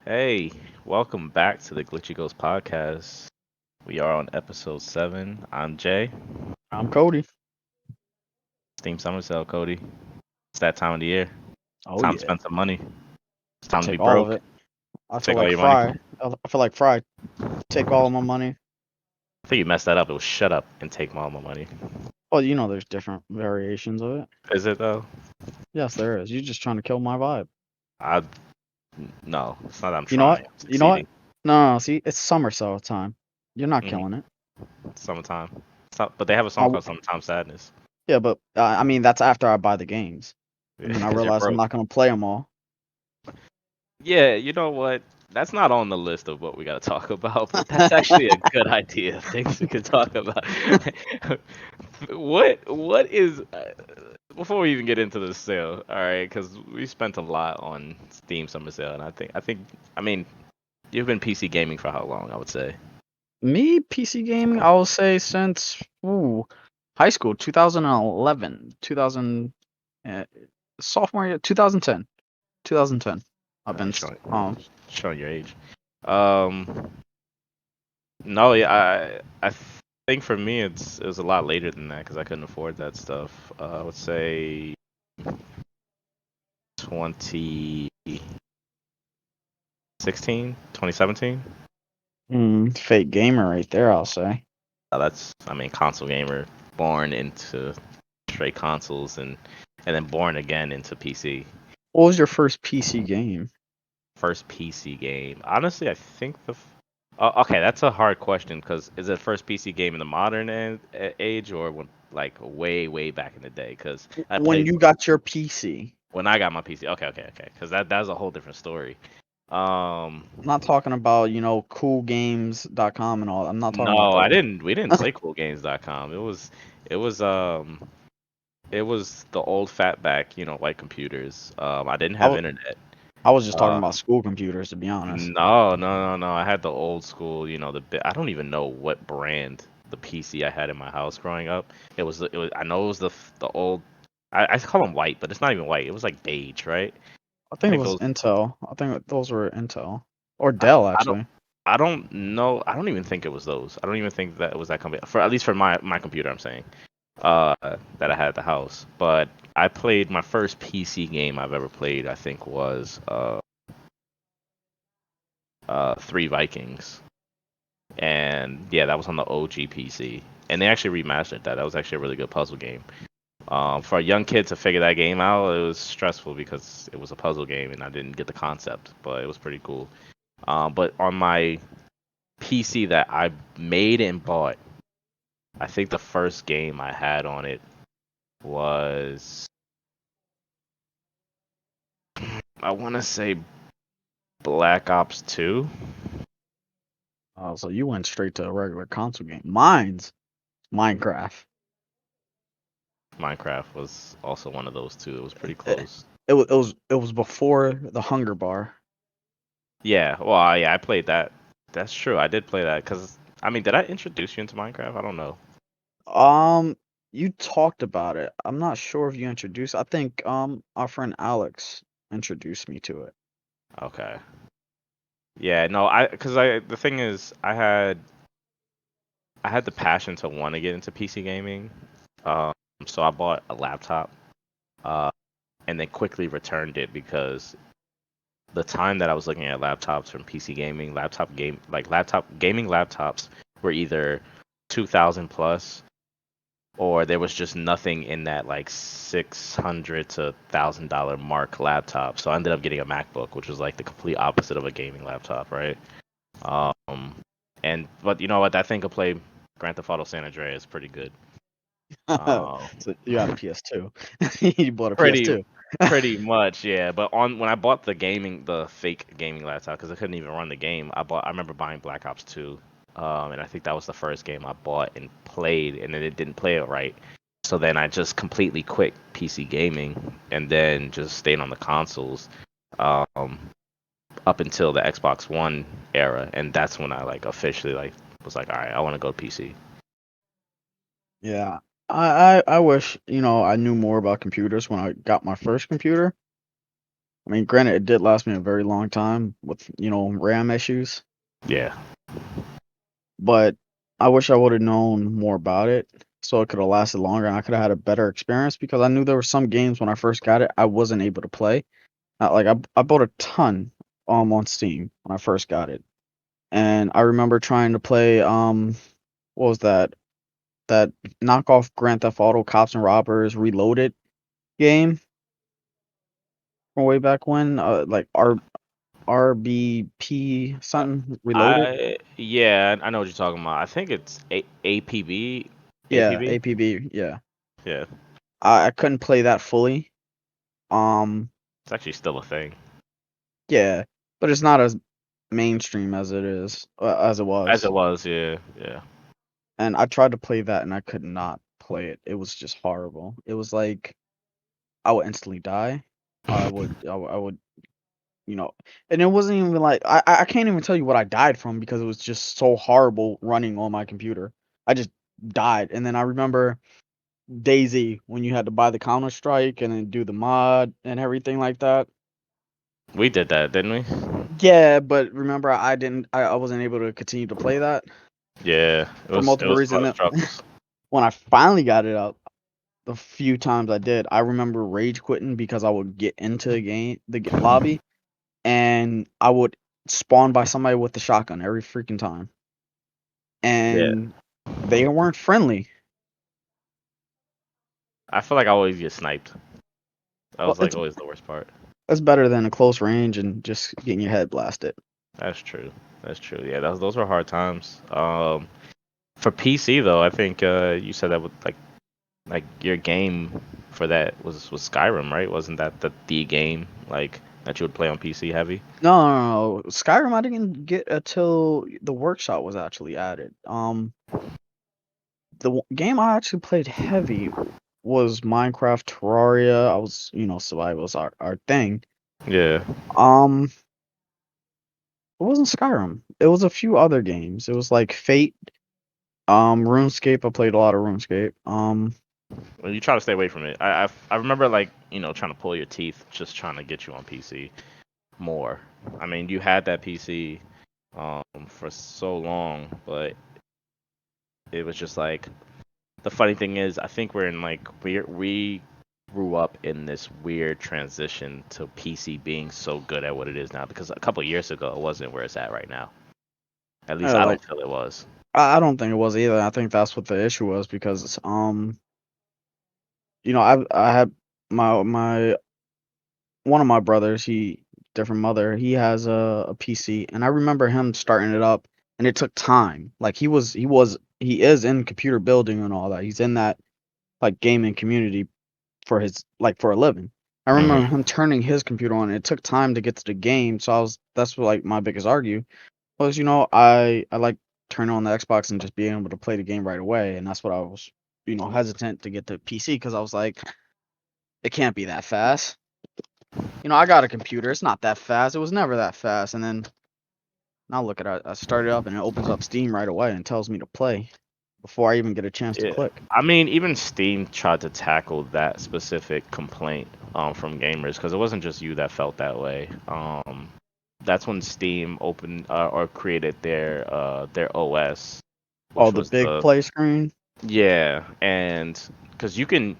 Hey, welcome back to the Glitchy Ghost podcast. We are on episode 7. I'm Jay. I'm Cody. Steam Summer Sale, Cody. It's that time of the year. Oh Time to yeah, spend some money. It's I'll time to be take all of broke. it. I feel Take all like your money. Fry. I feel like Fry. Take all of my money. I think you messed that up. It was shut up and take all my money. Well, there's different variations of it. Is it though? Yes, there is. You're just trying to kill my vibe. I no. It's not that I'm You know what? trying. I'm You know what? succeeding. No, see, it's summer sale time. You're not hmm killing it. Summertime. But they have a I song w called "Summertime Sadness." yeah, but I mean that's after I buy the games, and then I Because you're realize I'm broke. not gonna play them all. Yeah, you know what? That's not on the list of what we got to talk about, but that's actually a good idea of things we could talk about. what is before we even get into the sale, all right? Because we spent a lot on Steam Summer Sale, and I mean, you've been PC gaming for how long? I would say. Me, PC gaming, I will say since high school, 2011, 2000, uh, sophomore year, 2010, 2010. I've been Showing showing your age. Um, no, yeah, I think for me it was a lot later than that because I couldn't afford that stuff. I would say 2016, 2017. Fake gamer right there, I'll say. I mean, console gamer, born into straight consoles and then born again into PC. What was your first PC game? First PC game. Honestly, I think okay, that's a hard question because is it first PC game in the modern age or when, like way back in the day? Because I When played you got your PC. when I got my PC. Okay. Because that's a whole different story. Um, I'm not talking about, coolgames.com and all. I'm not talking about no, I those. didn't. We didn't play CoolGames.com. It was it was the old fatback, white computers. I didn't I have was, internet. I was just talking Uh, about school computers, to be honest. no. I had the old school, I don't even know what brand the PC I had in my house growing up. I know it was the old. I call them white, but it's not even white. It was like beige, right? I I think it think was those. Intel. I think those were Intel. Or I, Dell, I don't. actually. I don't know. I don't even think it was those. I don't even think that it was that company. For at least for my computer, I'm saying. That I had at the house. But I played my first PC game I've ever played. I think was Three Vikings, and yeah, that was on the OG PC. And they actually remastered that. That was actually a really good puzzle game. For a young kid to figure that game out, it was stressful because it was a puzzle game and I didn't get the concept, but it was pretty cool. But on my PC that I made and bought, I think the first game I had on it was I want to say Black Ops 2. So you went straight to a regular console game. Mine's Minecraft. Minecraft was also one of those two. It was pretty It, close. it was before the Hunger Bar. Yeah, well, yeah, I played that. That's true. I did play that because I mean, did I introduce you into Minecraft? I don't know. Um, you talked about it. I'm not sure if you introduced. I think our friend Alex introduced me to it. Okay. Yeah, no, I the thing is, I had the passion to want to get into PC gaming. Um, so I bought a laptop, uh, and then quickly returned it because the time that I was looking at laptops from PC gaming, laptop gaming laptops were either 2000 plus or there was just nothing in that like $600 to $1,000 mark laptop. So I ended up getting a MacBook, which was like the complete opposite of a gaming laptop, right? Um, but you know what? That thing could play Grand Theft Auto San Andreas pretty good. Um, So you had a PS2. You bought a pretty PS2. pretty much, yeah. But on when I bought the fake gaming laptop because I couldn't even run the game, I remember buying Black Ops 2, and I think that was the first game I bought and played, and then it didn't play it right. So then I just completely quit PC gaming and then just stayed on the consoles, um, up until the Xbox One era, and that's when I like officially like was like, all right, I want to go PC. Yeah. I wish, I knew more about computers when I got my first computer. I mean, granted, it did last me a very long time with RAM issues, Yeah. but I wish I would have known more about it so it could have lasted longer and I could have had a better experience because I knew there were some games when I first got it I wasn't able to play. Like I bought a ton on Steam when I first got it, and I remember trying to play what was that knockoff Grand Theft Auto Cops and Robbers Reloaded game from way back when, like RBP something Reloaded. I know what you're talking about. I think it's APB. Yeah, APB. APB. Yeah, Yeah, I couldn't play that fully. Um, it's actually still a thing. yeah, but it's not as mainstream as it As was. it was, yeah, yeah. And I tried to play that and I could not play it. It was just horrible. It was like I would instantly die. I would, you know, and it wasn't even like I can't even tell you what I died from because it was just so horrible running on my computer. I just died. And then I remember Daisy when you had to buy the Counter Strike and then do the mod and everything like that. We did that, didn't we? Yeah, but remember I wasn't able to continue to play that Yeah, for it multiple was a reasons. lot of Then struggles. when I finally got it up, the few times I did, I remember rage quitting because I would get into the lobby, and I would spawn by somebody with the shotgun every freaking time, Yeah, and they weren't friendly. I feel like I always get sniped. That Well, was like always the worst part. it's better than a close range and just getting your head blasted. That's true. That's true. Yeah, those were hard times. For PC though, I think you said that with like your game for that was Skyrim, right? Wasn't that the game like that you would play on PC heavy? No. Skyrim I didn't get until the workshop was actually added. Game I actually played heavy was Minecraft Terraria. I was, survival was our thing. Yeah. Um, it wasn't Skyrim. It was a few other games. It was like Fate, RuneScape. I played a lot of RuneScape. Well, you try to stay away from it. I remember like trying to pull your teeth, just trying to get you on PC more. I mean, you had that PC for so long, but it was just like the funny thing is, I think we're in like we grew up in this weird transition to PC being so good at what it is now because a couple years ago it wasn't where it's at right now. At least I Like don't feel it was. I don't think it was either. I think that's what the issue was because I had my one of my brothers. He different mother. He has a PC, and I remember him starting it up, and it took time. Like he is in computer building and all that. He's in that like gaming community for his like for a living. I remember Hmm. him turning his computer on. It took time to get to the game, so that's what like my biggest argue was. I like turning on the Xbox and just being able to play the game right away, and that's what I was hesitant to get the PC because I was like, it can't be that fast. I got a computer. It's not that fast. It was never that fast. And then now look at it. I started up and it opens up Steam right away and tells me to play before I even get a chance to Yeah, click. I mean, even Steam tried to tackle that specific complaint from gamers because it wasn't just you that felt that way. That's when Steam opened or created their OS, Oh, which the was big play screen. yeah, and because you can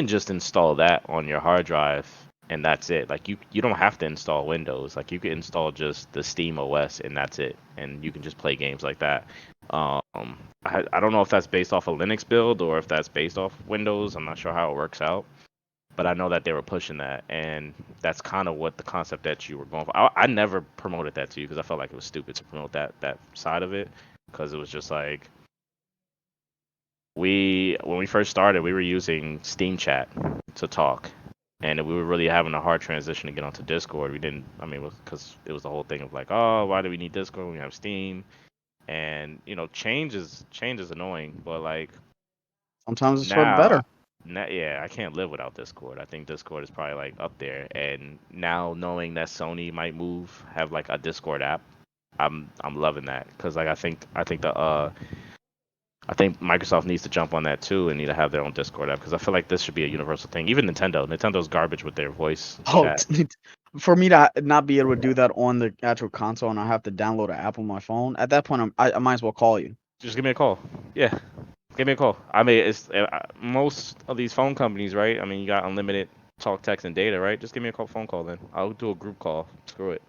just install that on your hard drive and that's it. Like you don't have to install Windows. Like you can install just the Steam OS and that's it, and you can just play games like that. Um, I don't know if that's based off a Linux build or if that's based off Windows. I'm not sure how it works out, but I know that they were pushing that, and that's kind of what the concept that you were going for. I never promoted that to you because I felt like it was stupid to promote that side of it because it was just like when we first started, we were using Steam Chat to talk, and we were really having a hard transition to get onto Discord. We didn't, I mean, because it was the whole thing of like, oh, why do we need Discord when we have Steam? And change is annoying, but like Sometimes it's for the now, better. yeah, I can't live without Discord. I think Discord is probably like up there. And now knowing that Sony might have like a Discord app, I'm loving that because like I think the I think Microsoft needs to jump on that too and need to have their own Discord app because I feel like this should be a universal thing. Even Nintendo. Nintendo's garbage with their voice Oh, chat. for me to not be able to do that on the actual console and I have to download an app on my phone, at that point I might as well call you. Just give me a call. Yeah, give me a call. I mean, it's most of these phone companies, right? I mean, you got unlimited talk, text, and data, right? Just give me a phone call then. I'll do a group call. Screw it.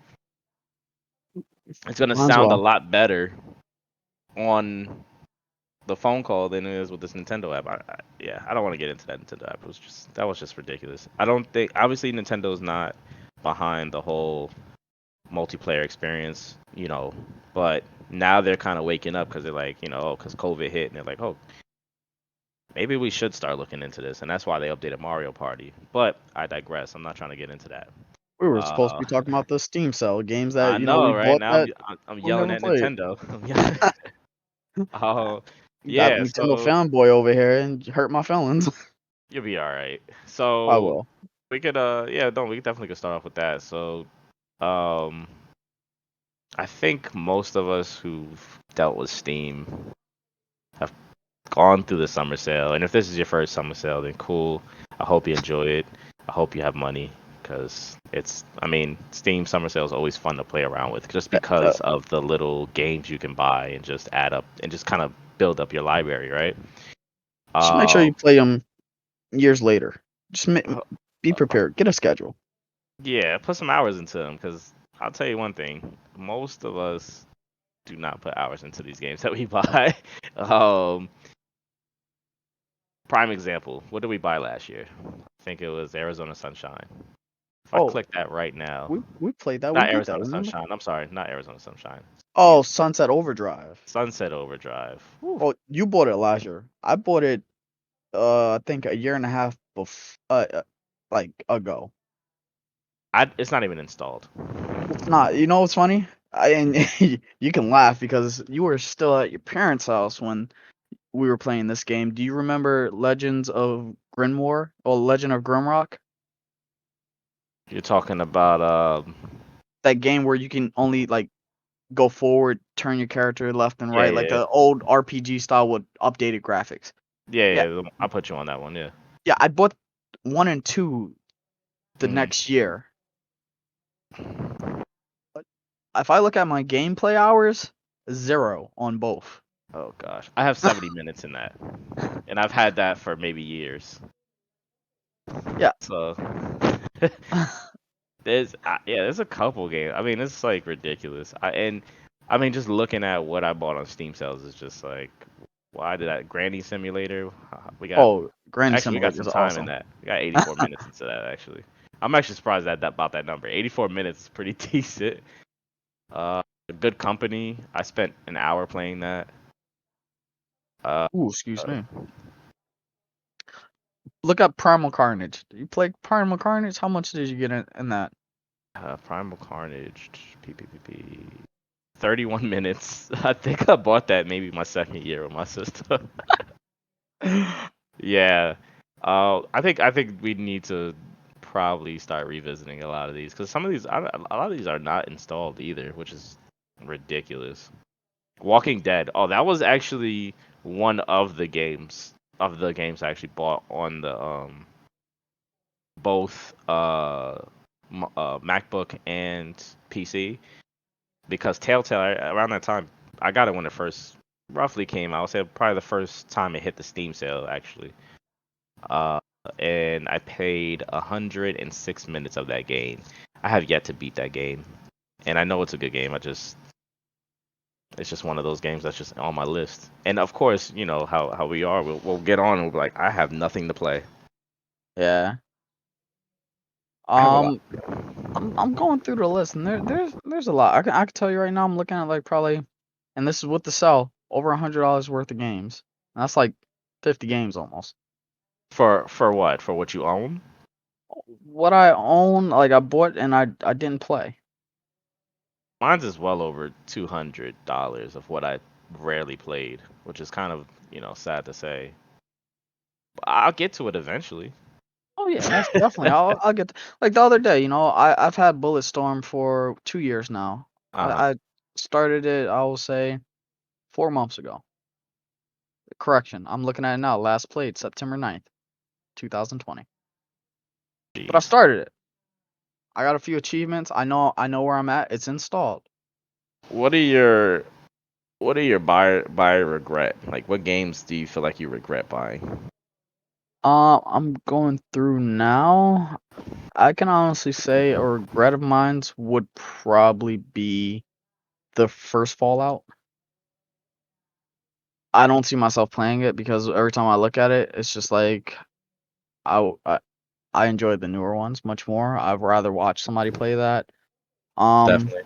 It's gonna Might as sound a well. lot better on the phone call than it is with this Nintendo app. Yeah, I don't want to get into that Nintendo app. That was just ridiculous. I don't think obviously Nintendo's not behind the whole multiplayer experience, but now they're kind of waking up because they're like, because COVID hit and they're like, oh, maybe we should start looking into this, and that's why they updated Mario Party. But I digress. I'm not trying to get into that. We were supposed to Uh, be talking about the Steam sale games I that we know, right bought now that I'm we yelling never at played. Nintendo. I'm yelling- Oh, You got yeah. Nintendo So fanboy over here and hurt my feelings. you'll be all right. I So will. we could, yeah, no, we definitely could start off with that. So, um, I think most of us who've dealt with Steam have gone through the summer sale, and if this is your first summer sale, then cool. I hope you enjoy it. I hope you have money because I mean, Steam summer sale is always fun to play around with just Uh, because of the little games you can buy and just add up and just kind of build up your library, right? just make sure Um, you play them years later. Just uh, be prepared. Get a schedule. yeah, put some hours into them because I'll tell you one thing: most of us do not put hours into these games that we buy. um, Prime example: what did we buy last year? I think it was Arizona Sunshine. If I Oh, click that right now, we played that. We not beat that. Arizona Remember? Sunshine. I'm sorry, not Arizona Sunshine. Oh, Jesus, Sunset Overdrive. Sunset Overdrive. Whew. Oh, you bought it last year. I bought it. I think a year and a half like ago. It's not even installed. It's not. You know what's funny? And you can laugh because you were still at your parents' house when we were playing this game. Do you remember Legends of Grimwar or Legend of Grimrock? You're talking about That game where you can only like go forward, turn your character left and yeah, right, like yeah, the old RPG style with updated graphics. yeah, Yeah, yeah. I'll put you on that one. Yeah. yeah. I bought 1 and 2 the Hmm. next year. But if I look at my gameplay hours, 0 on both. Oh gosh, I have 70 minutes in that, and I've had that for maybe years. Yeah. So there's a couple games. I mean, it's like ridiculous. I mean, just looking at what I bought on Steam sales is just like, why did that Granny Simulator? We got Oh, Granny actually we got Simulator some is time in awesome. that. We got 84 minutes into that actually. I'm actually surprised about that number. 84 minutes is pretty decent. Uh, Good Company. I spent an hour playing that. Uh, Ooh, excuse me. Look up Primal Carnage. You play Primal Carnage? How much did you get in that? Primal Carnage. PPPP. 31 minutes. I think I bought that maybe my second year with my sister. Yeah. I think we need to probably start revisiting a lot of these because some of these, a lot of these are not installed either, which is ridiculous. Walking Dead. Oh, that was actually one of the games I actually bought on the both MacBook and PC because Telltale around that time I got it when it first roughly came out. I would say probably the first time it hit the Steam sale actually. Uh, and I played 106 minutes of that game. I have yet to beat that game, and I know it's a good game. It's just one of those games that's just on my list. And of course, you know how we are. We'll get on and we'll be like, I have nothing to play. Yeah. I have a lot. I'm going through the list and there's a lot. I can tell you right now I'm looking at like probably, and this is with the sell, over $100 worth of games. And that's like 50 games almost. For what? For what you own? What I own, like I bought and I didn't play. Mine's is well over $200 of what I rarely played, which is kind of sad to say. But I'll get to it eventually. Oh yeah, most definitely. I'll get like the other day. I've had Bulletstorm for 2 years now. Uh huh. I started it. I will say 4 months ago. Correction, I'm looking at it now. Last played September 9th, 2020. But I Jeez. started it. I got a few achievements. I know where I'm at. It's installed. What are your buy regret? Like, what games do you feel like you regret buying? I'm going through now. I can honestly say a regret of mine would probably be the first Fallout. I don't see myself playing it because every time I look at it, it's just like I w- I enjoy the newer ones much more. I'd rather watch somebody play that. Um, Definitely.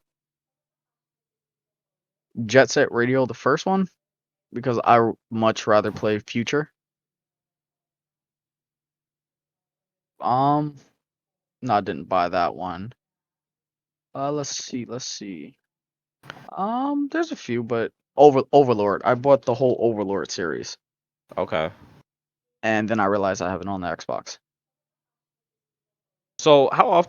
Jet Set Radio, the first one, because much rather play Future. Um, no, I didn't buy that one. Let's see. There's a few, but Overlord. I bought the whole Overlord series, Okay. and then I realized I have it on the Xbox. So, how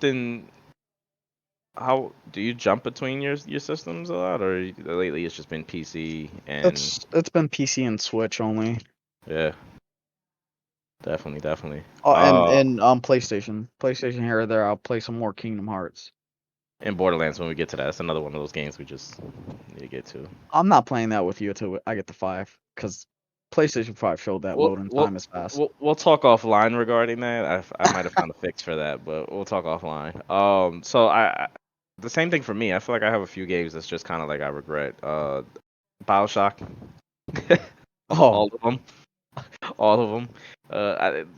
do you jump between your systems a lot, or lately it's just been PC and It's been PC and Switch only. yeah, definitely. Oh, and PlayStation here or there. I'll play some more Kingdom Hearts. In Borderlands when we get to that, that's another one of those games we just need to get to. I'm not playing that with you until I get the 5, because PlayStation 5 showed that We'll loading we'll time is fast. we'll talk offline regarding that. I might have found a fix for that, but we'll talk offline. So the same thing for me. I feel like I have a few games that's just kind of like I regret. BioShock, Oh, all of them, all of them.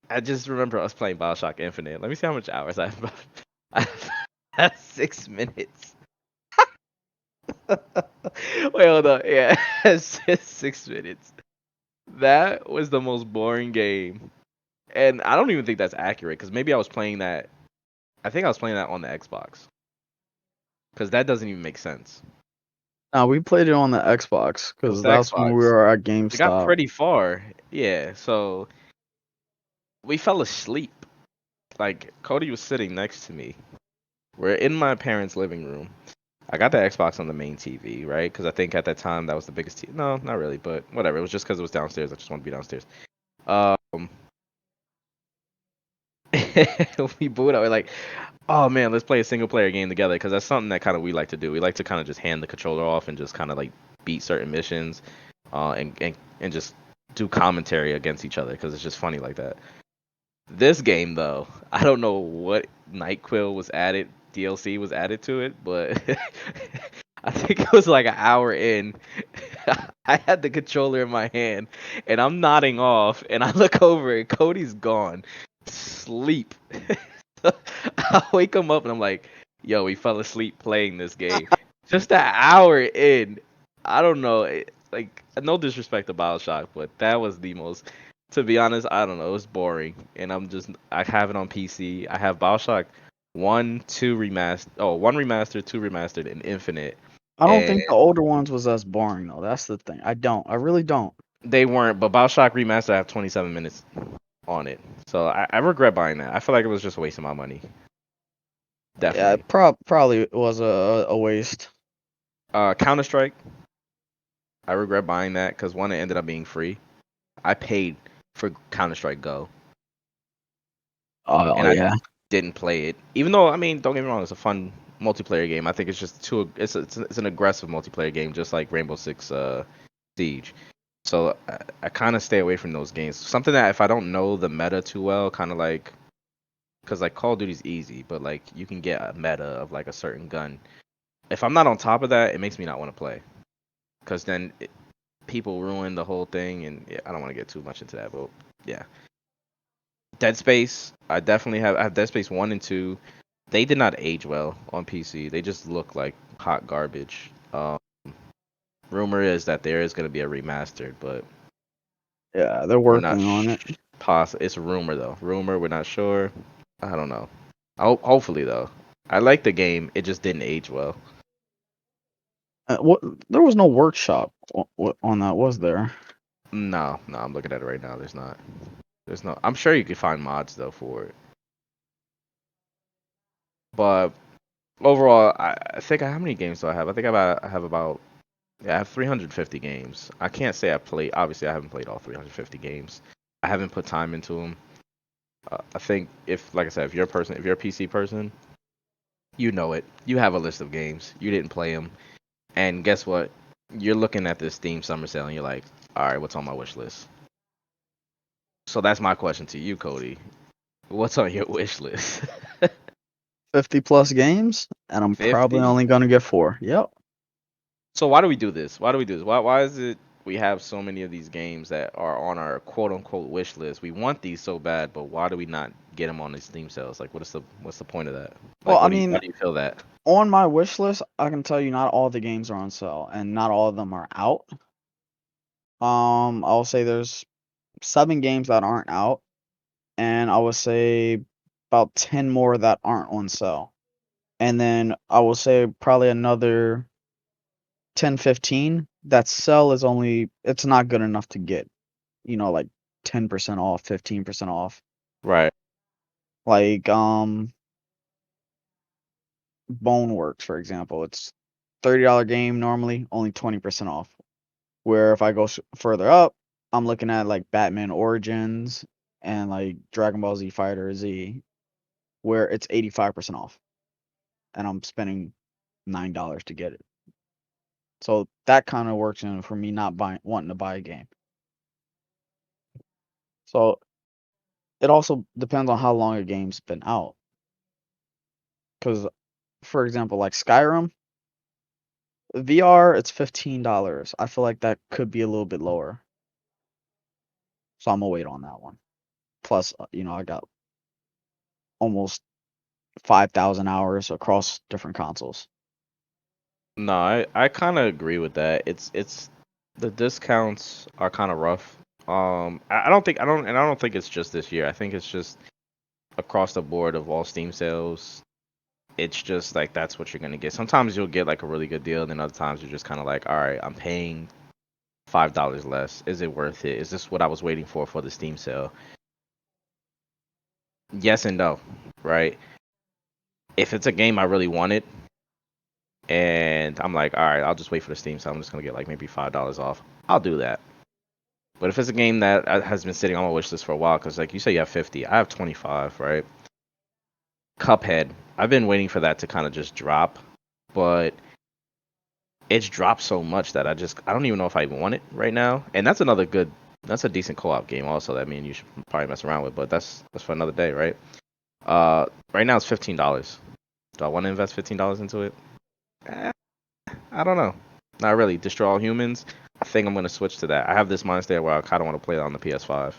I just remember us playing BioShock Infinite. Let me see how much hours I have. I have 6 minutes. Wait, hold on. Yeah, it's just 6 minutes. That was the most boring game. And I don't even think that's accurate because maybe I was playing that. I think I was playing that on the Xbox because that doesn't even make sense. now we played it on the Xbox It was because the that's when we Xbox. were at We got GameStop. pretty far. Yeah, so we fell asleep. Like Cody was sitting next to me. We're in my parents' living room. I got the Xbox on the main TV, right? Because I think at that time that was the biggest TV. No, not really, but whatever. It was just because it was downstairs. I just wanted to be downstairs. Um, we boot up. We're like, oh man, let's play a single player game together because that's something that kind of we like to do. We like to kind of just hand the controller off and just kind of like beat certain missions, and just do commentary against each other because it's just funny like that. This game though, I don't know what NyQuil was added, DLC was added to it, but I think it was like an hour in. I had the controller in my hand and I'm nodding off and I look over and Cody's gone. Sleep. I wake him up and I'm like, yo, we fell asleep playing this game. Just an hour in. I don't know. Like, no disrespect to Bioshock, but that was the most. To be honest, I don't know. It was boring, and I have it on PC. I have Bioshock one, two remastered. Oh, one remastered, two remastered, and Infinite. I don't And think the older ones was as boring though. That's the thing. I don't. I really don't. they weren't. But Bioshock remastered, I have 27 minutes on it, so I regret buying that. I feel like it was just wasting my money. Yeah, Definitely. it probably was a waste. Counter Strike. I regret buying that because one, it ended up being free. I paid for Counter Strike Go, Oh and I yeah. didn't play it. Even though, I mean, don't get me wrong, it's a fun multiplayer game. I think it's just too. It's an aggressive multiplayer game, just like Rainbow Six Siege. So I kind of stay away from those games. Something that if I don't know the meta too well, kind of like, because like Call of Duty's easy, but like you can get a meta of like a certain gun. If I'm not on top of that, it makes me not want to play. Because then people ruin the whole thing, and yeah, I don't want to get too much into that. But yeah, Dead Space. I have Dead Space 1 and 2. They did not age well on PC. They just look like hot garbage. Rumor is that there is going to be a remastered, but Yeah, they're we're not working on it. It's a rumor though. Rumor. We're not sure. I don't know. Hopefully though. I like the game. It just didn't age well. What? There was no workshop on that, was there? No, no. I'm looking at it right now. There's not. There's no. I'm sure you could find mods though for it. But overall, I think how many games do I have? I think I have about Yeah, I have 350 games. I can't say I played. Obviously, I haven't played all 350 games. I haven't put time into them. I think if, like I said, if you're a PC person, you know it. You have a list of games. You didn't play them, and guess what? You're looking at this Steam Summer Sale, and you're like, all right, what's on my wish list? So that's my question to you, Cody. What's on your wish list? 50 plus games, and I'm probably 50? only gonna get 4. Yep. So why do we do this? Why do we do this? Why is it we have so many of these games that are on our quote unquote wish list? We want these so bad, but why do we not get them on these Steam sales? Like, what's the point of that? Well, Like, I why mean, do you feel that? on my wish list, I can tell you not all the games are on sale, and not all of them are out. I'll say there's 7 games that aren't out, and I would say about 10 more that aren't on sale. And then I will say probably another 10, 15 that sell is only it's not good enough to get, like 10% off, 15% off. Right. Like Boneworks, for example. It's $30 game normally, only 20% off. Where if I go further up, I'm looking at like Batman Origins and like Dragon Ball Z Fighter Z, where it's 85% off, and I'm spending $9 to get it. So that kind of works in for me not wanting to buy a game. So it also depends on how long a game's been out. Because, for example, like Skyrim, VR, it's $15. I feel like that could be a little bit lower. So I'm gonna wait on that one. Plus, I got almost 5,000 hours across different consoles. No, I kind of agree with that. It's the discounts are kind of rough. I don't think I don't think it's just this year. I think it's just across the board of all Steam sales. It's just like that's what you're gonna get. Sometimes you'll get like a really good deal, and then other times you're just kind of like, all right, I'm paying $5 less. Is it worth it? Is this what I was waiting for the Steam sale? Yes and no, right? If it's a game I really wanted, and I'm like, all right, I'll just wait for the Steam sale. I'm just gonna get like maybe $5 off. I'll do that. But if it's a game that has been sitting on my wish list for a while, because like you say, you have 50, I have 25, right? Cuphead, I've been waiting for that to kind of just drop, but it's dropped so much that I don't even know if I even want it right now. And that's a decent co-op game also that me and you should probably mess around with, but that's for another day, right? Right now it's $15. Do I want to invest $15 into it? Eh, I don't know. Not really. Destroy All Humans. I think I'm gonna switch to that. I have this mindset where I kind of want to play it on the PS5.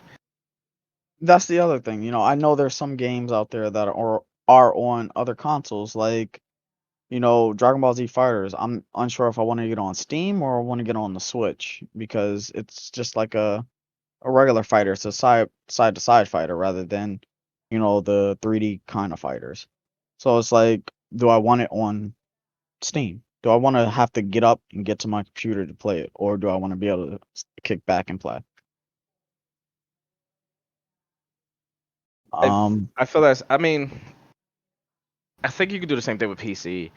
That's the other thing. I know there's some games out there that are on other consoles, like Dragon Ball Z Fighters. I'm unsure if I want to get on Steam or I want to get on the Switch because it's just like a regular fighter. It's a side to side fighter rather than the 3D kind of fighters. So it's like, do I want it on Steam? Do I want to have to get up and get to my computer to play it, or do I want to be able to kick back and play? I Um, I feel that's. I mean, I think you could do the same thing with PC.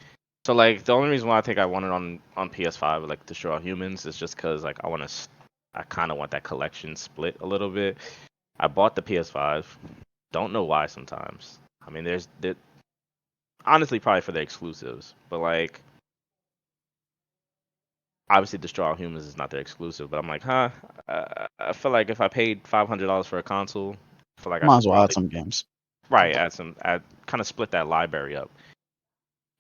So like the only reason why I think I want it on PS5 like Destroy All Humans is just because like I kind of want that collection split a little bit. I bought the PS5. Don't know why sometimes. I mean, honestly probably for the exclusives, but like obviously Destroy All Humans is not their exclusive. But I'm like, huh? I feel like if I paid $500 for a console, I feel like I might should as well add probably some games. add kind of split that library up.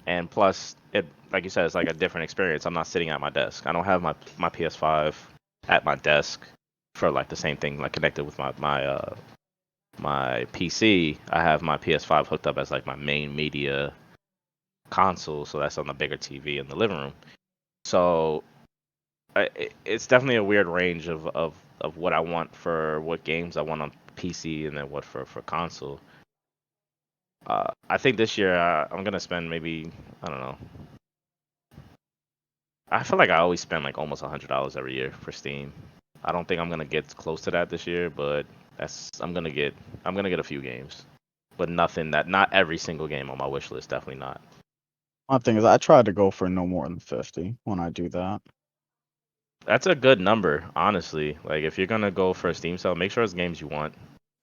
And plus, it like you said, it's like a different experience. I'm not sitting at my desk. I don't have my PS5 at my desk for like the same thing, like connected with my PC. I have my PS5 hooked up as like my main media console, so that's on the bigger TV in the living room. So it's definitely a weird range of what I want for what games I want on PC and then what for console. I think this year I'm gonna spend maybe I don't know. I feel like I always spend like almost $100 every year for Steam. I don't think I'm gonna get close to that this year, but that's I'm gonna get a few games, but not every single game on my wish list. Definitely not. My thing is, I try to go for no more than 50 when I do that. That's a good number, honestly. Like if you're gonna go for a Steam sale, make sure it's games you want.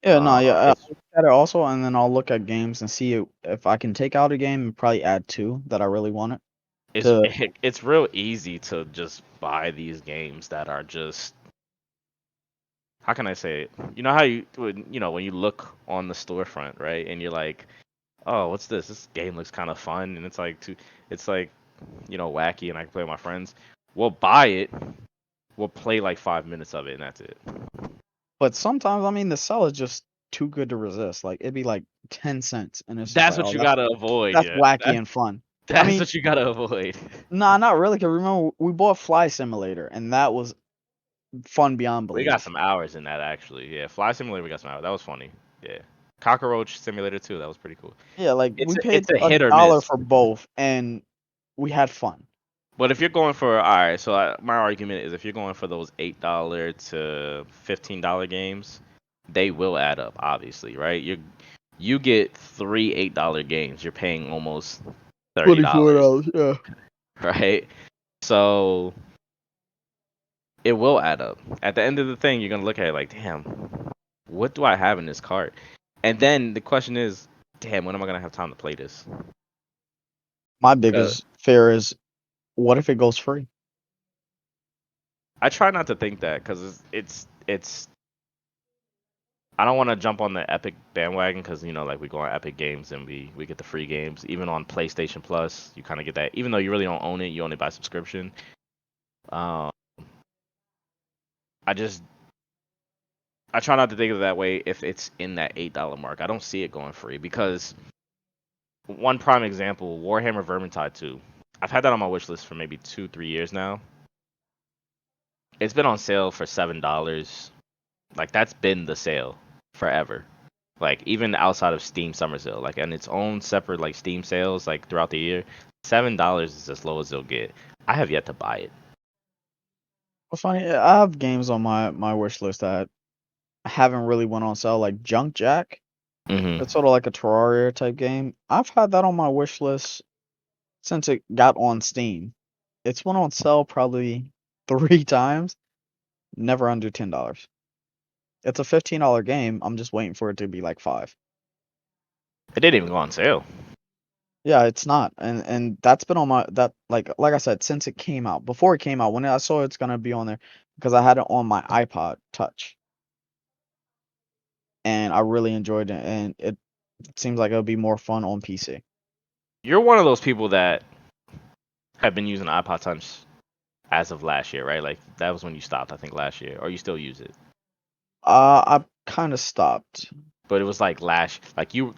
Yeah, no, yeah. I'll It's look at it also, and then I'll look at games and see if I can take out a game and probably add two that I really wanted it's to. it's real easy to just buy these games that are just, how can I say it? You know how when you look on the storefront, right? And you're like, "Oh, what's this? This game looks kind of fun." And it's like, wacky and I can play with my friends. We'll buy it. We'll play like 5 minutes of it and that's it. But sometimes, I mean, the sell is just too good to resist. Like it'd be like 10 cents, and it's just That's like, what oh, you got to avoid, that's yeah. wacky and fun. I That's mean, what you got to avoid. nah, not really. Cause remember we bought Fly Simulator, and that was fun beyond We got belief. some hours in that actually. Yeah, Fly Simulator we got some hours. That was funny. Yeah. Cockroach Simulator too. That was pretty cool. Yeah, like we paid It's a a hit or dollar miss. for both, and we had fun. But if you're going for, all right, so my argument is if you're going for those $8 to $15 games, they will add up, obviously, right? You get three $8 games, you're paying almost $30, $24, yeah. right? So it will add up. At the end of the thing, you're gonna look at it like, damn, what do I have in this cart? And then the question is, damn, when am I gonna have time to play this? My 'Cause biggest fear is, what if it goes free? I try not to think that because it's I don't want to jump on the Epic bandwagon because like we go on Epic Games and we get the free games. Even on PlayStation Plus, you kind of get that. Even though you really don't own it, you own it by subscription. Um, I just I try not to think of it that way if it's in that $8 mark. I don't see it going free because one prime example, Warhammer Vermintide 2. I've had that on my wish list for maybe 2-3 years now. It's been on sale for $7. Like that's been the sale forever. Like even outside of Steam Summer Sale, like and its own separate like Steam sales like throughout the year, $7 is as low as they'll get. I have yet to buy it. Well, funny, I have games on my wish list that haven't really went on sale, like Junk Jack. It's Hmm. sort of like a Terraria type game. I've had that on my wish list since it got on Steam. It's went on sale probably 3 times, never under $10. It's a $15 game. I'm just waiting for it to be like 5. It didn't even go on sale. Yeah, it's not, and that's been on my that like I said, since it came out. Before it came out, when I saw it's gonna be on there, because I had it on my iPod Touch, and I really enjoyed it, and it seems like it'll be more fun on PC. You're one of those people that have been using iPod Touch as of last year, right? Like that was when you stopped, I think, last year, or you still use it. I kind of stopped. But it was like like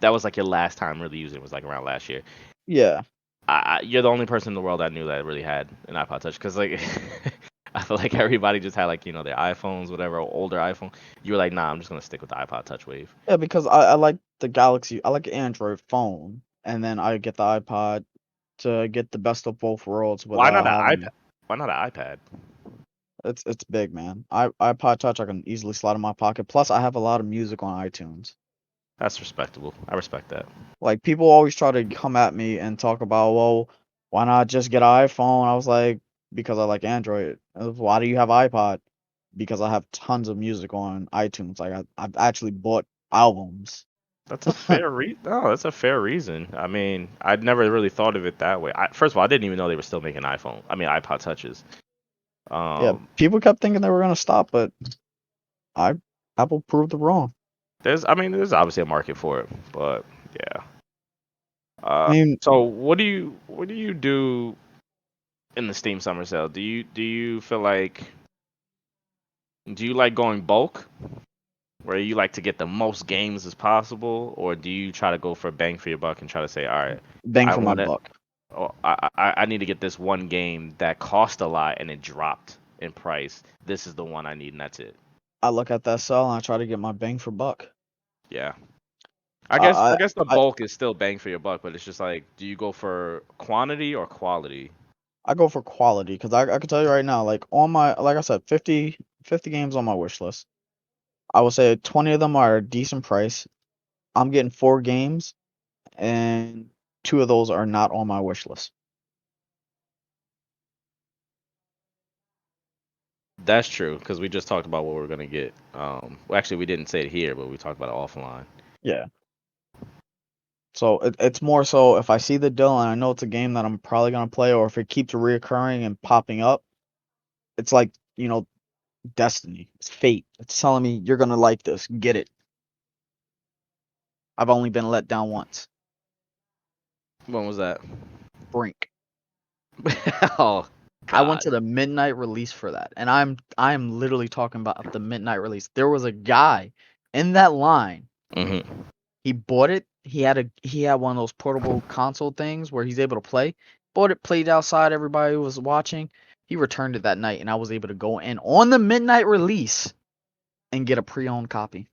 that was like your last time really using it was like around last year. Yeah, You're the only person in the world I knew that really had an iPod Touch because like I feel like everybody just had like their iPhones, whatever, older iPhone. You were like, nah, I'm just gonna stick with the iPod Touch Wave. yeah, because I like the Galaxy. I like Android phone, and then I get the iPod to get the best of both worlds Why not without an having. iPad? Why not an iPad? It's big, man. iPod Touch I can easily slide in my pocket. Plus, I have a lot of music on iTunes. That's respectable. I respect that. Like people always try to come at me and talk about, well, why not just get an iPhone? I was like, because I like Android. Why do you have iPod? Because I have tons of music on iTunes. Like I've actually bought albums. That's a fair No, that's a fair reason. I mean, I'd never really thought of it that way. First of all, I didn't even know they were still making iPod Touches. Yeah, Um, people kept thinking they were gonna stop, but I Apple proved them wrong. there's obviously a market for it, but yeah. I mean, So what do you do in the Steam Summer Sale? Do you feel like do you like going bulk, where you like to get the most games as possible, or do you try to go for bang for your buck and try to say, all right, bang I for my want to, buck. oh, I need to get this one game that cost a lot and it dropped in price. This is the one I need, and that's it. I look at that sell and I try to get my bang for buck. Yeah, I guess I I guess the I bulk is still bang for your buck, but it's just like, do you go for quantity or quality? I go for quality because I can tell you right now, like on my like I said, 50 games on my wish list. I would say 20 of them are a decent price. I'm getting 4 games, and 2 of those are not on my wish list. That's true because we just talked about what we're gonna get. Well, actually, we didn't say it here, but we talked about it offline. Yeah. So it's more so if I see the deal and I know it's a game that I'm probably gonna play, or if it keeps reoccurring and popping up, it's like, destiny. It's fate. It's telling me you're gonna like this. Get it. I've only been let down once. When was that? Brink. Oh I went God. to the midnight release for that, and I'm literally talking about the midnight release. There was a guy in that line. Hmm. He bought it. He had one of those portable console things where he's able to play. Bought it, played outside. Everybody was watching. He returned it that night, and I was able to go in on the midnight release and get a pre-owned copy.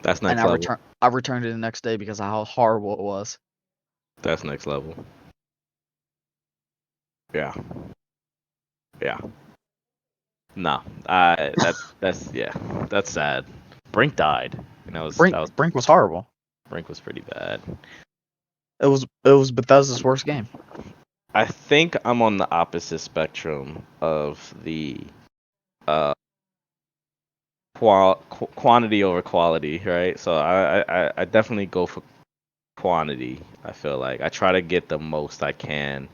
That's And next I level. returned I returned it the next day because of how horrible it was. That's next level. Yeah. Yeah. No. That's yeah. That's sad. Brink died. And Brink that was Brink was horrible. Brink was pretty bad. It was Bethesda's worst game. I think I'm on the opposite spectrum of the uh quantity over quality, right? So I definitely go for quantity. I feel like I try to get the most I can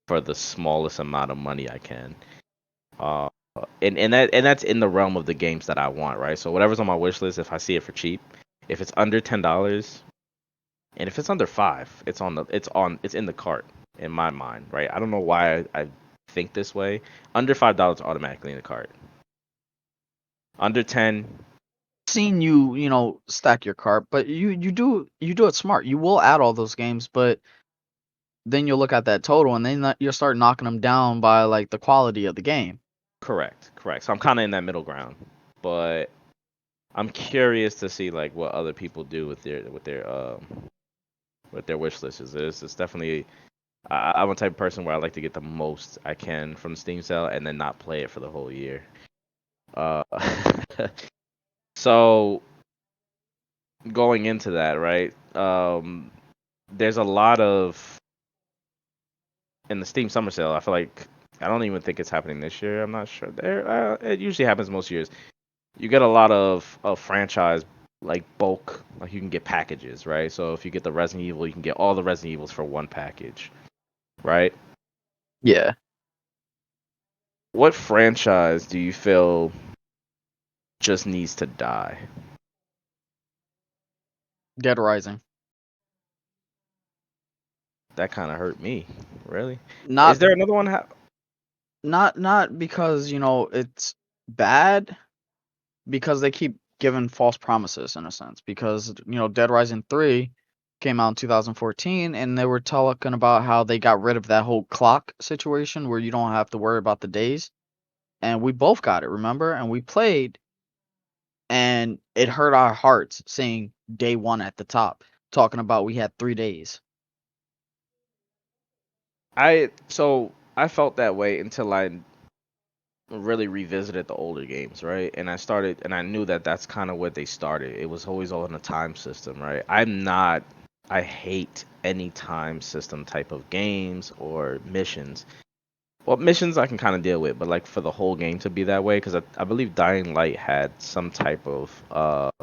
for the smallest amount of money I can. Uh, and that's in the realm of the games that I want, right? So whatever's on my wish list, if I see it for cheap, if it's under $10, and if it's under five, it's in the cart in my mind, right? I don't know why I think this way. Under $5 automatically in the cart. Under 10, Seen you, stack your cart, but you do it smart. You will add all those games, but then you'll look at that total, and then you'll start knocking them down by like the quality of the game. correct, correct. So I'm kind of in that middle ground, but I'm curious to see like what other people do with their wish lists. It's definitely I'm a type of person where I like to get the most I can from the Steam sale and then not play it for the whole year. Uh, so going into that, right? There's a lot of in the Steam Summer Sale. I feel like I don't even think it's happening this year. I'm not sure. It usually happens most years. You get a lot of franchise like bulk, like you can get packages, right? So if you get the Resident Evil, you can get all the Resident Evils for one package, right? Yeah. What franchise do you feel just needs to die? Dead Rising. That kind of hurt me. Really? Is Not there another one? not because, it's bad, because they keep giving false promises in a sense. Because, Dead Rising 3 came out in 2014, and they were talking about how they got rid of that whole clock situation where you don't have to worry about the days. And we both got it, remember? And we played, and it hurt our hearts seeing day one at the top, talking about we had 3 days. I felt that way until I really revisited the older games, right? And I knew that that's kind of what they started. It was always on a time system, right? I hate any time system type of games or missions. Well, missions I can kind of deal with, but like for the whole game to be that way, because I believe Dying Light had some type of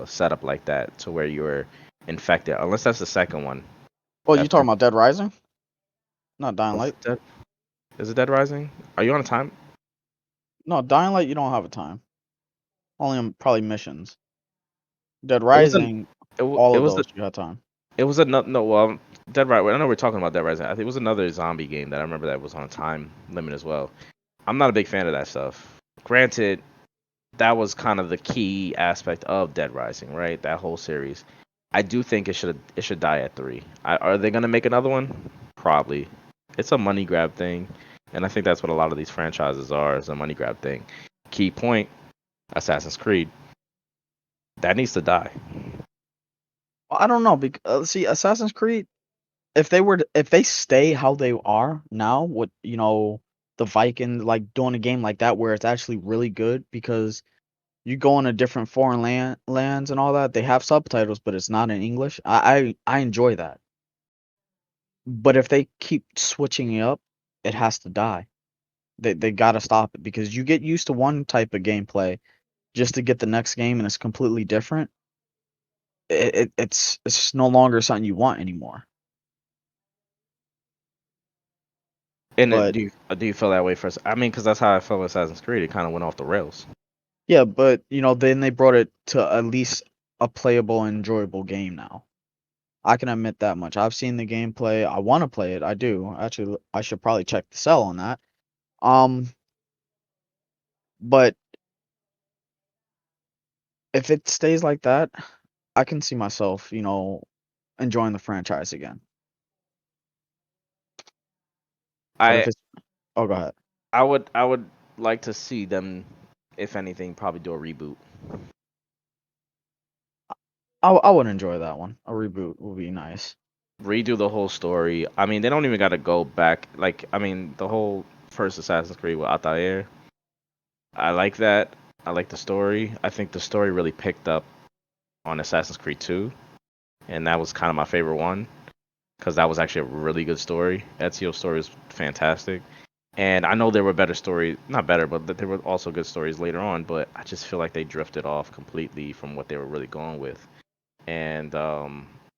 setup like that to where you were infected, unless that's the second one. Well, you That's talking about Dead Rising? Not Dying was Light. it Dead? Is it Dead Rising? Are you on a time? No, Dying Light, you don't have a time. Only on probably missions. Dead It was an Rising, all it of was those you had time. It was a no. Well, Dead Rising. I know we're talking about Dead Rising. I think it was another zombie game that I remember that was on a time limit as well. I'm not a big fan of that stuff. Granted, that was kind of the key aspect of Dead Rising, right? That whole series. I do think it should die at 3. Are they gonna make another one? Probably. It's a money grab thing, and I think that's what a lot of these franchises are, is a money grab thing. Key point: Assassin's Creed. That needs to die. Well, I don't know because see, Assassin's Creed, if they stay how they are now with the Vikings, like doing a game like that where it's actually really good, because you go into different foreign lands and all that, they have subtitles but it's not in English. I enjoy that. But if they keep switching it up, it has to die They got to stop it because you get used to one type of gameplay just to get the next game and it's completely different. It's no longer something you want anymore. And But do you feel that way for? I mean, because that's how I felt with Assassin's Creed. It kind of went off the rails. yeah, but then they brought it to at least a playable, enjoyable game now. I can admit that much. I've seen the gameplay. I want to play it. I do. Actually, I should probably check the sell on that. Um, but if it stays like that, I can see myself, enjoying the franchise again. But if I it's oh, go ahead. I would like to see them, if anything, probably do a reboot. I would enjoy that one. A reboot would be nice. Redo the whole story. I mean, they don't even got to go back. Like, I mean, the whole first Assassin's Creed with Altair. I like that. I like the story. I think the story really picked up on Assassin's Creed 2, and that was kind of my favorite one because that was actually a really good story. Ezio's story was fantastic. And I know there were better stories, not better, but there were also good stories later on, but I just feel like they drifted off completely from what they were really going with. And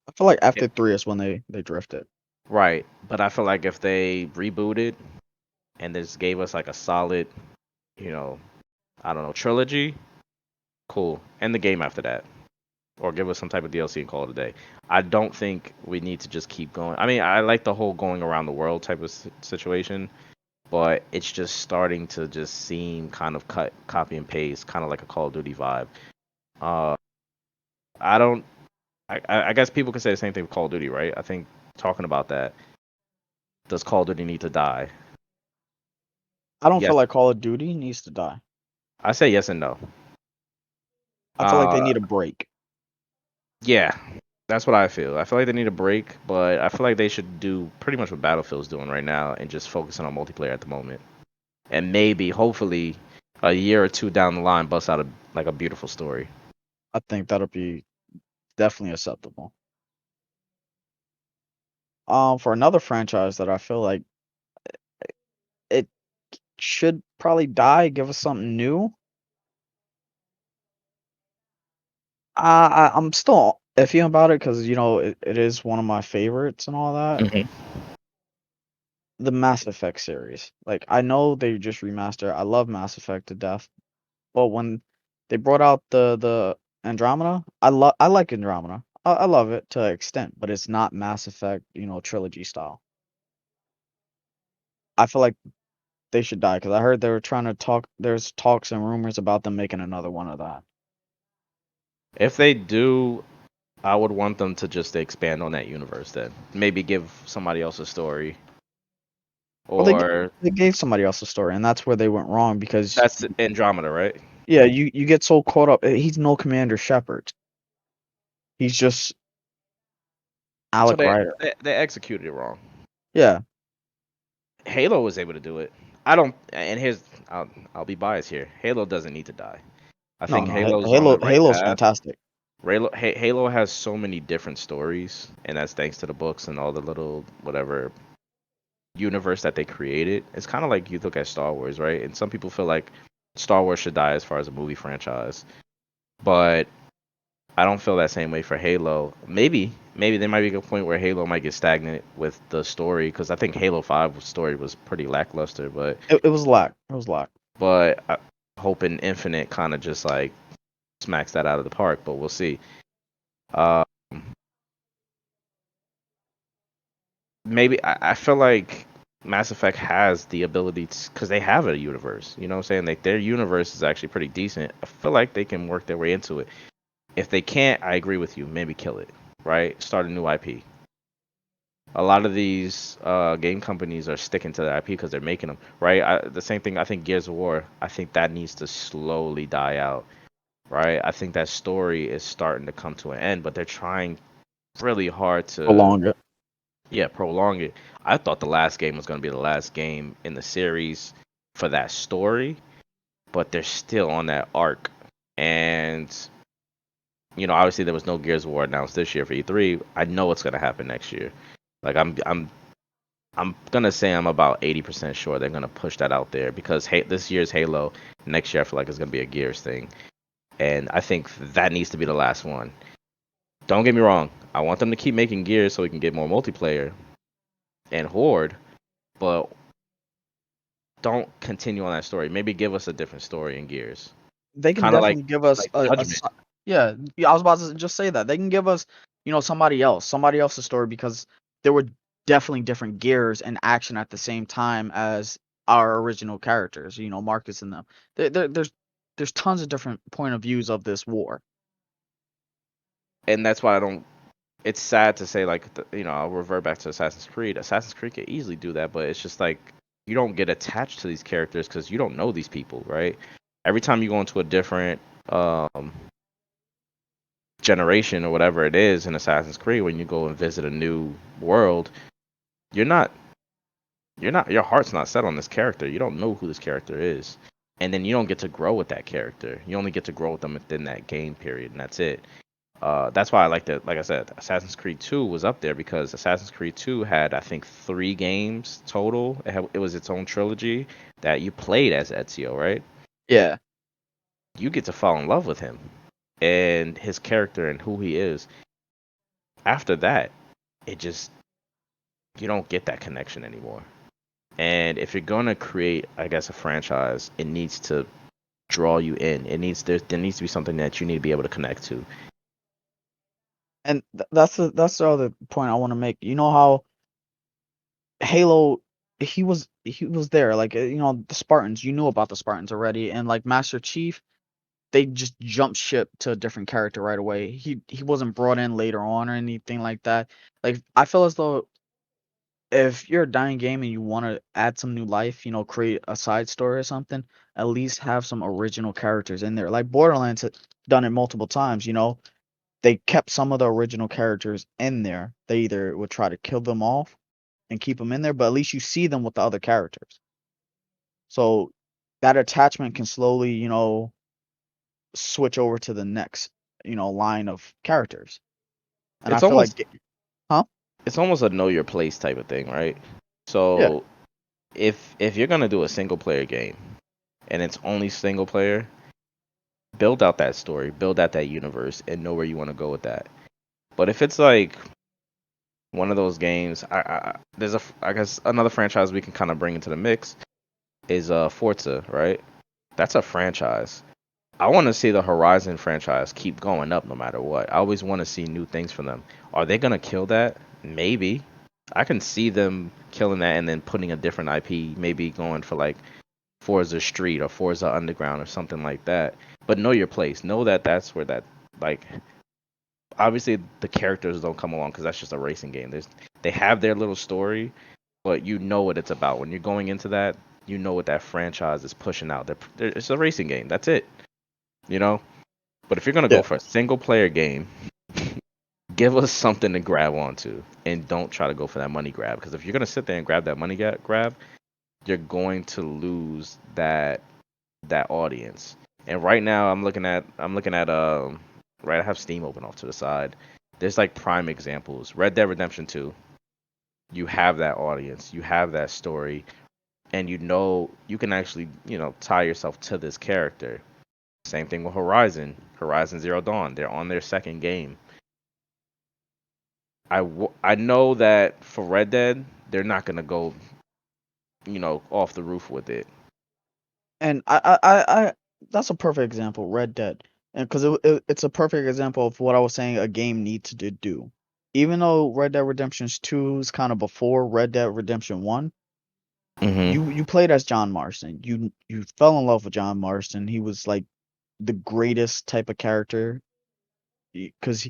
I feel like it, after 3 is when they drifted. right, but I feel like if they rebooted and just gave us like a solid, you know, I don't know, trilogy, cool. And the game after that. Or give us some type of DLC and call it a day. I don't think we need to just keep going. I mean, I like the whole going around the world type of situation, but it's just starting to just seem kind of copy and paste, kind of like a Call of Duty vibe. Uh, I don't. I guess people could say the same thing with Call of Duty, right? I think talking about that, does Call of Duty need to die? I don't feel Yes, like Call of Duty needs to die. I say yes and no. I feel like they Uh, need a break. yeah, that's what I feel. I feel like they need a break, but I feel like they should do pretty much what Battlefield's doing right now and just focusing on multiplayer at the moment. And maybe, hopefully, a year or two down the line, bust out a beautiful story. I think that'll be definitely acceptable. For another franchise that I feel like it should probably die, give us something new. I'm still iffy about it because it is one of my favorites and all that. Hmm. The Mass Effect series. Like I know they just remastered. I love Mass Effect to death, but when they brought out the Andromeda, I like Andromeda. I love it to an extent, but it's not Mass Effect, trilogy style. I feel like they should die because I heard they were trying to talk. There's talks and rumors about them making another one of that. If they do, I would want them to just expand on that universe then. Maybe give somebody else a story. Well, Or they gave somebody else a story, and that's where they went wrong because that's Andromeda, right? yeah, you get so caught up. He's no Commander Shepard. He's just So Alec Ryder. they executed it wrong. Yeah, Halo was able to do it. I don't. And here's I'll be biased here. Halo doesn't need to die. I no, think no, Halo's on the Halo right Halo's path. fantastic. Halo has so many different stories, and that's thanks to the books and all the little whatever universe that they created. It's kind of like you look at Star Wars, right? And some people feel like Star Wars should die as far as a movie franchise, but I don't feel that same way for Halo. Maybe there might be a point where Halo might get stagnant with the story because I think Halo 5 story was pretty lackluster, It was lack. It was lack. but I hoping Infinite kind of just like smacks that out of the park, but we'll see. Uh, maybe I feel like Mass Effect has the ability to, because they have a universe. You know what I'm saying? Like their universe is actually pretty decent. I feel like they can work their way into it. If they can't, I agree with you. Maybe kill it. Right? Start a new IP. A lot of these game companies are sticking to the IP because they're making them. Right? The same thing. I think Gears of War. I think that needs to slowly die out. Right? I think that story is starting to come to an end, but they're trying really hard to Prolong it. yeah, prolong it. I thought the last game was going to be the last game in the series for that story, but they're still on that arc. And obviously there was no Gears of War announced this year for E3. I know what's going to happen next year. Like I'm I'm gonna say I'm about 80% sure they're gonna push that out there because this year's Halo, next year I feel like it's gonna be a Gears thing, and I think that needs to be the last one. Don't get me wrong, I want them to keep making Gears so we can get more multiplayer and Horde, but don't continue on that story. Maybe give us a different story in Gears, They can kind of definitely give us like Judgment. yeah, yeah, I was about to just say that. They can give us, somebody else's story because there were definitely different gears and action at the same time as our original characters, Marcus and them. There's tons of different point of views of this war. And that's why I don't. It's sad to say like I'll revert back to Assassin's Creed. Assassin's Creed can easily do that, but it's just like you don't get attached to these characters because you don't know these people, right? Every time you go into a different generation or whatever it is in Assassin's Creed, when you go and visit a new world, you're not your heart's not set on this character. You don't know who this character is, and then you don't get to grow with that character. You only get to grow with them within that game period, and that's it. That's why I like that. Like I said, Assassin's Creed 2 was up there because Assassin's Creed 2 had, I think, 3 games total. It was its own trilogy that you played as Ezio, right? Yeah. You get to fall in love with him and his character and who he is. After that, it just you don't get that connection anymore. And if you're gonna create, I guess, a franchise, it needs to draw you in. There needs to be something that you need to be able to connect to. And that's the other point I want to make. You know how Halo he was there like the Spartans, you knew about the Spartans already, and like Master Chief, they just jumped ship to a different character right away. He wasn't brought in later on or anything like that. Like I feel as though if you're a dying game and you want to add some new life, create a side story or something, at least have some original characters in there. Like Borderlands had done it multiple times, they kept some of the original characters in there. They either would try to kill them off and keep them in there, but at least you see them with the other characters. So that attachment can slowly, switch over to the next, line of characters. And I It's feel almost like, huh? it's almost a know your place type of thing, right? Yeah. So if you're gonna do a single player game and it's only single player, build out that story, build out that universe, and know where you want to go with that. But if it's like one of those games, there's I guess another franchise we can kind of bring into the mix is Forza, right? That's a franchise. I want to see the Horizon franchise keep going up no matter what. I always want to see new things from them. Are they gonna kill that? Maybe. I can see them killing that and then putting a different IP, maybe going for like Forza Street or Forza Underground or something like that. But know your place. Know that that's where that like obviously the characters don't come along because that's just a racing game. They have their little story, but you know what it's about when you're going into that. You know what that franchise is pushing out. It's a racing game. That's it. You know. But if you're gonna go Yeah. for a single player game, give us something to grab onto, and don't try to go for that money grab. Because if you're gonna sit there and grab that money grab, you're going to lose that audience. And right now, I'm looking at right. I have Steam open off to the side. There's like prime examples. Red Dead Redemption 2. You have that audience. You have that story, and you can actually tie yourself to this character. Same thing with Horizon Zero Dawn. They're on their second game. I know that for Red Dead, they're not gonna go, off the roof with it. And I that's a perfect example, Red Dead. And because it's a perfect example of what I was saying a game needs to do. Even though Red Dead Redemption 2 is kind of before Red Dead Redemption 1, Hmm. you played as John Marston. You fell in love with John Marston. He was like the greatest type of character because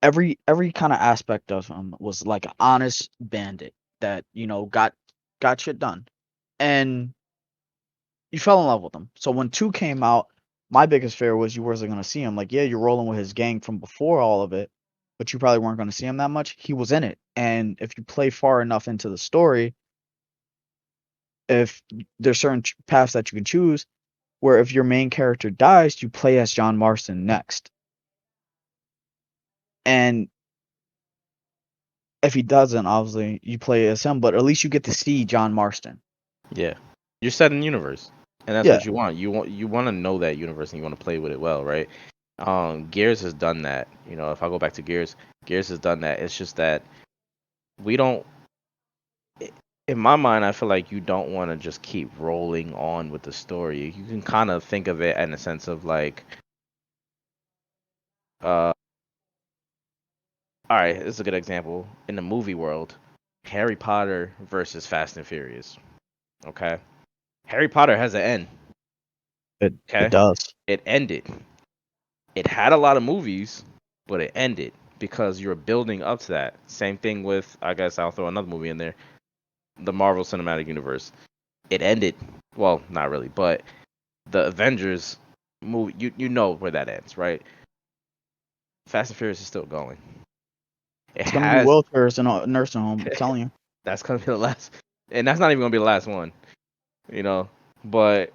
every kind of aspect of him was like an honest bandit that got shit done, and you fell in love with him. So when 2 came out, my biggest fear was you wasn't gonna see him. Like, yeah, you're rolling with his gang from before all of it, but you probably weren't gonna see him that much. He was in it, and if you play far enough into the story, if there's certain paths that you can choose, where if your main character dies, you play as John Marston next. And If he doesn't, obviously you play as him, but at least you get to see John Marston. Yeah, you're set in universe, and that's Yeah, what you want. You want to know that universe, and you want to play with it well, right? Gears has done that. You know, if I go back to Gears, Gears has done that. It's just that we don't. In my mind, I feel like you don't want to just keep rolling on with the story. You can kind of think of it in a sense of like, uh, all right, this is a good example. In the movie world, Harry Potter versus Fast and Furious. Okay, Harry Potter has an end. it Okay, does. it ended. It had a lot of movies, but it ended because you're building up to that. Same thing with, I guess I'll throw another movie in there, the Marvel Cinematic Universe. It ended. Well, not really, but the Avengers movie, you know where that ends, right? Fast and Furious is still going. It It's gonna be has wheelchairs in a nursing home. I'm telling you, that's gonna be the last, and that's not even gonna be the last one, you know. But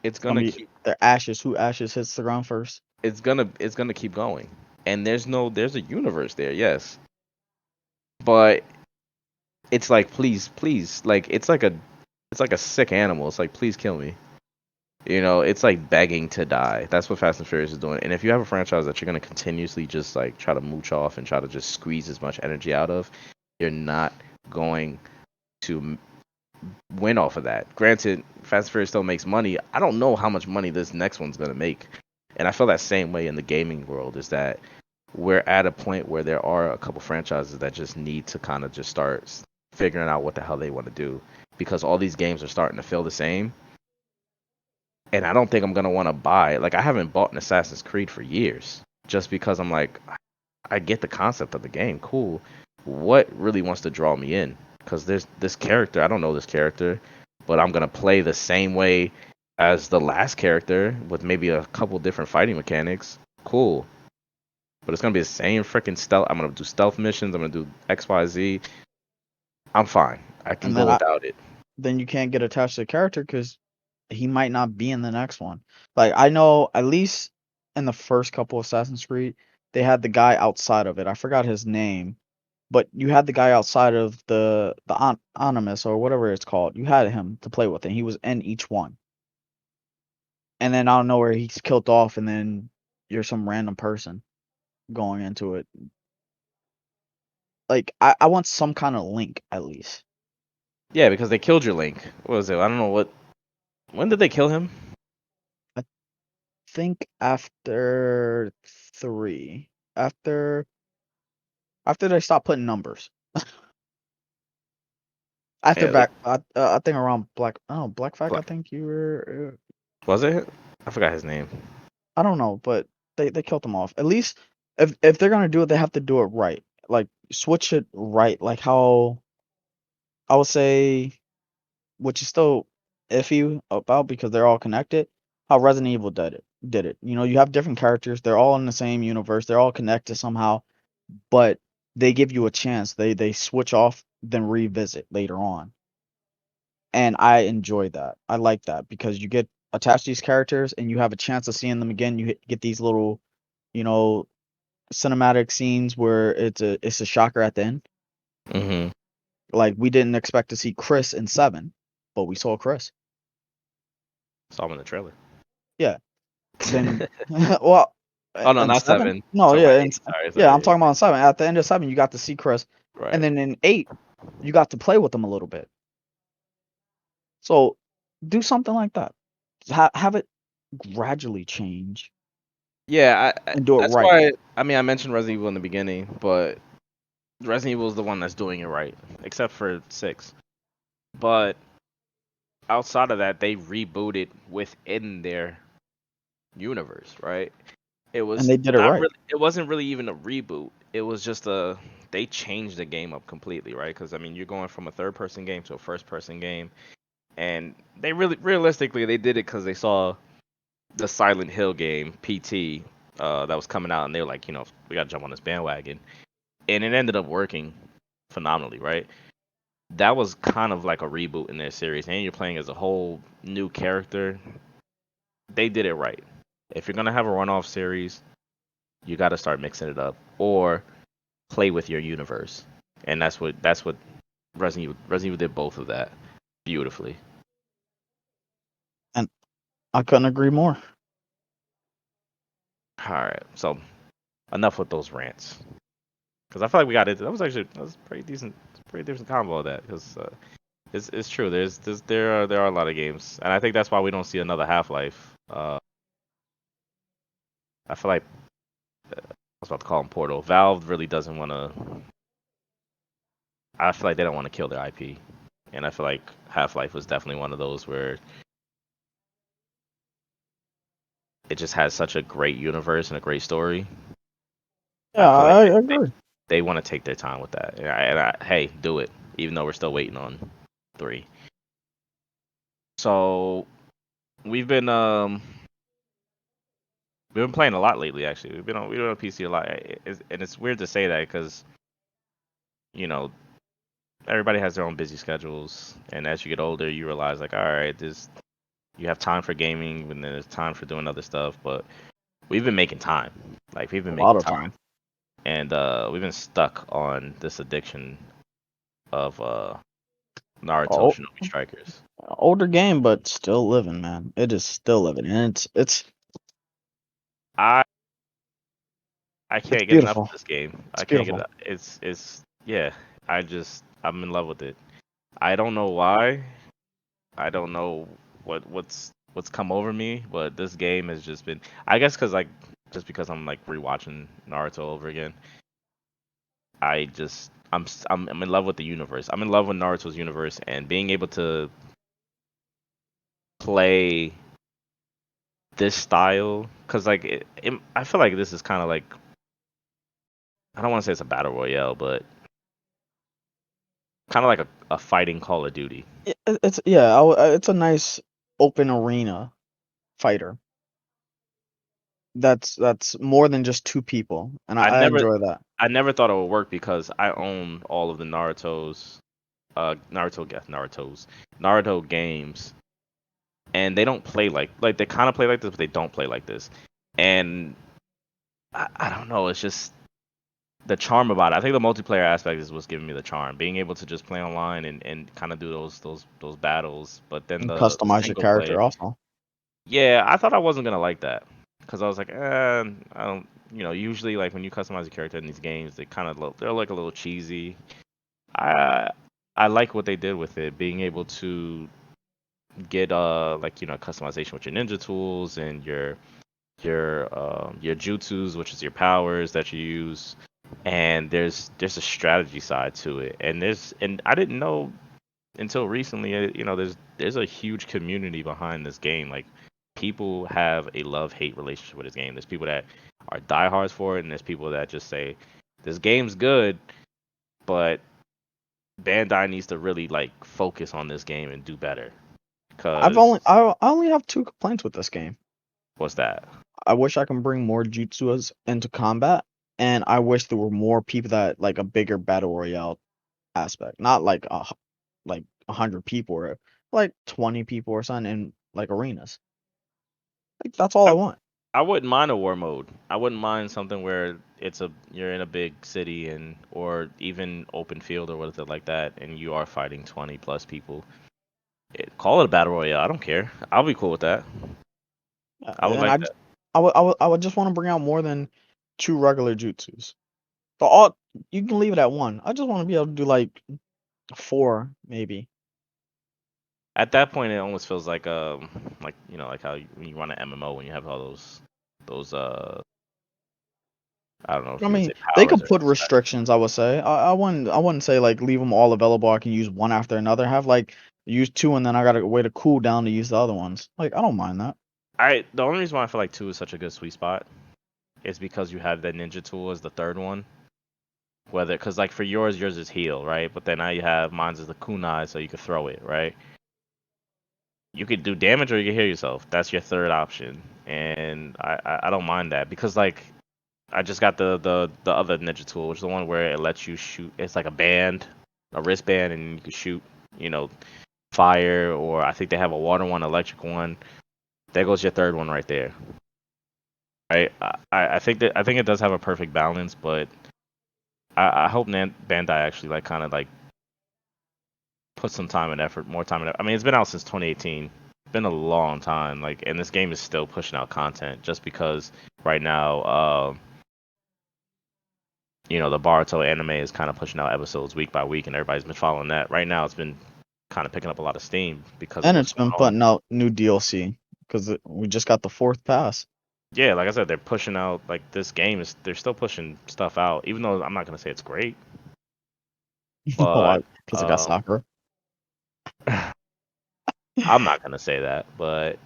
it's it's gonna gonna be keep their ashes. Who ashes hits the ground first? it's gonna keep going. And there's a universe there, yes. But it's like please, like it's like a sick animal. It's like please kill me. You know, it's like begging to die. That's what Fast and Furious is doing. And if you have a franchise that you're gonna continuously just like try to mooch off and try to just squeeze as much energy out of, you're not going to win off of that. Granted, Fast and Furious still makes money. I don't know how much money this next one's gonna make. And I feel that same way in the gaming world is that we're at a point where there are a couple franchises that just need to kind of just start figuring out what the hell they want to do because all these games are starting to feel the same. And I don't think I'm gonna want to buy. Like I haven't bought an Assassin's Creed for years just because I'm like, I get the concept of the game, cool. What really wants to draw me in? Because there's this character, I don't know this character, but I'm gonna play the same way as the last character with maybe a couple different fighting mechanics. Cool, but it's gonna be the same freaking stealth. I'm gonna do stealth missions. I'm gonna do X, Y, Z. I'm fine. I can And go without it. then you can't get attached to the character because he might not be in the next one. Like I know at least in the first couple of Assassin's Creed, they had the guy outside of it. I forgot his name, but you had the guy outside of the Animus or whatever it's called. You had him to play with, and he was in each one. And then out of nowhere, he's killed off, and then you're some random person going into it. Like I want some kind of link at least. Yeah, because they killed your Link. What was it? I don't know what. When did they kill him? I think after three, after after they stopped putting numbers. After Yeah, back, I think around Black. Oh, Black Flag. I Black. think you were. Was it? I forgot his name. I don't know, but they killed him off. At least if they're gonna do it, they have to do it right. Like switch it right. Like how I would say, which is still iffy about because they're all connected. How Resident Evil did it. Did it. You know, you have different characters. They're all in the same universe. They're all connected somehow, but they give you a chance. They switch off, then revisit later on. And I enjoy that. I like that because you get attached to these characters and you have a chance of seeing them again. Get these little, you know, cinematic scenes where it's a shocker at the end. Mm-hmm. Like we didn't expect to see Chris in 7, but we saw Chris. Saw him in the trailer. Yeah. Then well, Oh no, in not 7? seven. No, Talking about yeah, eight. Sorry, yeah, I'm sorry. talking about in 7. At the end of 7, you got to see Chris, and Right. then in 8, you got to play with him a little bit. So do something like that. Have it gradually change Yeah, and do it that's right. why. I mean, I mentioned Resident Evil in the beginning, but Resident Evil is the one that's doing it right, except for 6. But outside of that, they rebooted within their universe, right? It And was they did it not right. really. It wasn't really even a reboot. It was just a. They changed the game up completely, right? Because I mean, you're going from a third-person game to a first-person game, and they really, realistically, they did it because they saw the Silent Hill game PT that was coming out, and they were like, we got to jump on this bandwagon, and it ended up working phenomenally, right? That was kind of like a reboot in their series, and you're playing as a whole new character. They did it right. If you're gonna have a runoff series, you got to start mixing it up or play with your universe. and that's what Resident Evil did both of that beautifully. And I couldn't agree more. All right, so enough with those rants, because I feel like we got it. That was pretty decent combo of that. Because it's true. There are a lot of games, and I think that's why we don't see another Half-Life. I feel like I was about to call them Portal. Valve really doesn't want to. I feel like they don't want to kill their IP, and I feel like Half-Life was definitely one of those where it just has such a great universe and a great story. I Yeah, feel like I agree. they want to take their time with that. Hey, do it, even though we're still waiting on 3. So we've been um we've been playing a lot lately. Actually, we've been on PC a lot, and it's weird to say that because you know everybody has their own busy schedules, and as you get older, you realize like, all right, this you have time for gaming, and then there's time for doing other stuff. But we've been making time. Like we've A been lot making of time, time. and we've been stuck on this addiction of Naruto Oh, Shinobi Strikers. older game, but still living, man. It is still living, and it's I it's can't get enough of beautiful. this game. It's I can't get beautiful. it's yeah. I'm in love with it. I don't know why. I don't know what's come over me, but this game has just been. I guess because I'm like rewatching Naruto over again. I'm in love with the universe. I'm in love with Naruto's universe and being able to play this style because I feel like this is kind of like I don't want to say it's a battle royale, but kind of like a fighting Call of Duty. It's yeah. It's a nice open arena fighter. That's more than just two people, and I I never enjoy that. I never thought it would work because I own all of the Naruto games, and they don't play like they kind of play like this, but they don't play like this. And I don't know, it's just the charm about it. I think the multiplayer aspect is what's giving me the charm, being able to just play online and kind of do those battles. But then And the customize your single player, character also. yeah, I thought I wasn't gonna like that because I was like, I don't. Usually like when you customize a character in these games, they're like a little cheesy. I I like what they did with it, being able to get like customization with your ninja tools and your jutsus, which is your powers that you use, and there's a strategy side to it, and I didn't know until recently, there's a huge community behind this game. Like people have a love-hate relationship with this game. There's people that are diehards for it, and there's people that just say this game's good, but Bandai needs to really like focus on this game and do better. Cause I only have two complaints with this game. what's that? I wish I can bring more jutsus into combat, and I wish there were more people that like a bigger battle royale aspect, not like like 100 people or like 20 people or something in like arenas. Like that's all I I, want. I wouldn't mind a war mode. I wouldn't mind something where you're in a big city or even open field or whatever like that, and you are fighting 20 plus people. Call it a battle royale. I don't care. I'll be cool with that. I would And like that. I would just want to bring out more than two regular jutsus. So all you can leave it at one. I just want to be able to do like four maybe. At that point, it almost feels like like how when you run an MMO when you have all those I don't know if I you would mean, say they powers could or put specs. restrictions. I would say. I wouldn't say like leave them all available. I can use one after another. Have like use two and then I gotta wait a cool down to use the other ones. Like I don't mind that. The only reason why I feel like two is such a good sweet spot is because you have that ninja tool as the third one. Whether because like for yours is heal, right? But then now you have mine's is the kunai, so you can throw it, right? You could do damage or you can heal yourself. That's your third option, and I don't mind that because like I just got the other ninja tool, which is the one where it lets you shoot. It's like a wristband, and you can shoot, you know, fire, or I think they have a water one, electric one. There goes your third one right there. Right? I think it does have a perfect balance, but I hope Bandai actually like kind of like put some time and effort, more time and effort. I mean, it's been out since 2018. It's been a long time, like, and this game is still pushing out content just because right now, the Boruto anime is kind of pushing out episodes week by week, and everybody's been following that. Right now, it's been kind of picking up a lot of steam because of And what's it's going been on. putting out new DLC because we just got the 4th pass. Yeah, like I said, they're pushing out like this game is. They're still pushing stuff out, even though I'm not gonna say it's great, No, but because I got soccer. I'm not gonna say that. But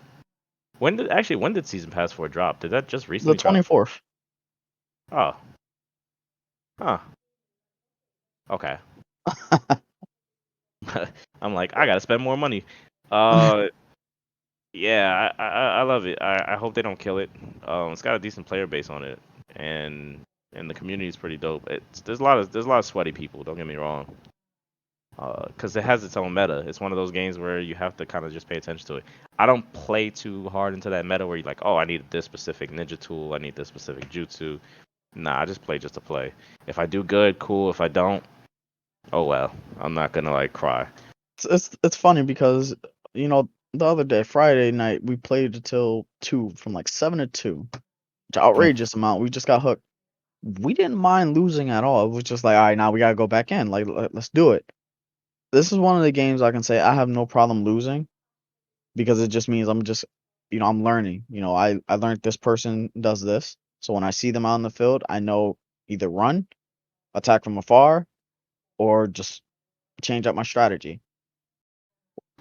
when did Season Pass 4 drop? Did that just The recently drop? 24th. Oh, huh. Okay. I'm like, I gotta spend more money. Uh, yeah, I love it. I hope they don't kill it. It's got a decent player base on it, and the community is pretty dope. There's a lot of sweaty people. Don't get me wrong. Because it has its own meta. It's one of those games where you have to kind of just pay attention to it. I don't play too hard into that meta where you're like, oh, I need this specific ninja tool, I need this specific jutsu. Nah, I just play just to play. If I do good, cool. If I don't, oh well. I'm not gonna like cry. It's funny because the other day, Friday night, we played until 2, from like 7 to 2. It's an outrageous amount. We just got hooked. We didn't mind losing at all. It was just like, all right, now we gotta go back in. Like, let's do it. This is one of the games I can say I have no problem losing because it just means I'm learning. I learned this person does this. So when I see them out in the field, I know either run, attack from afar, or just change up my strategy.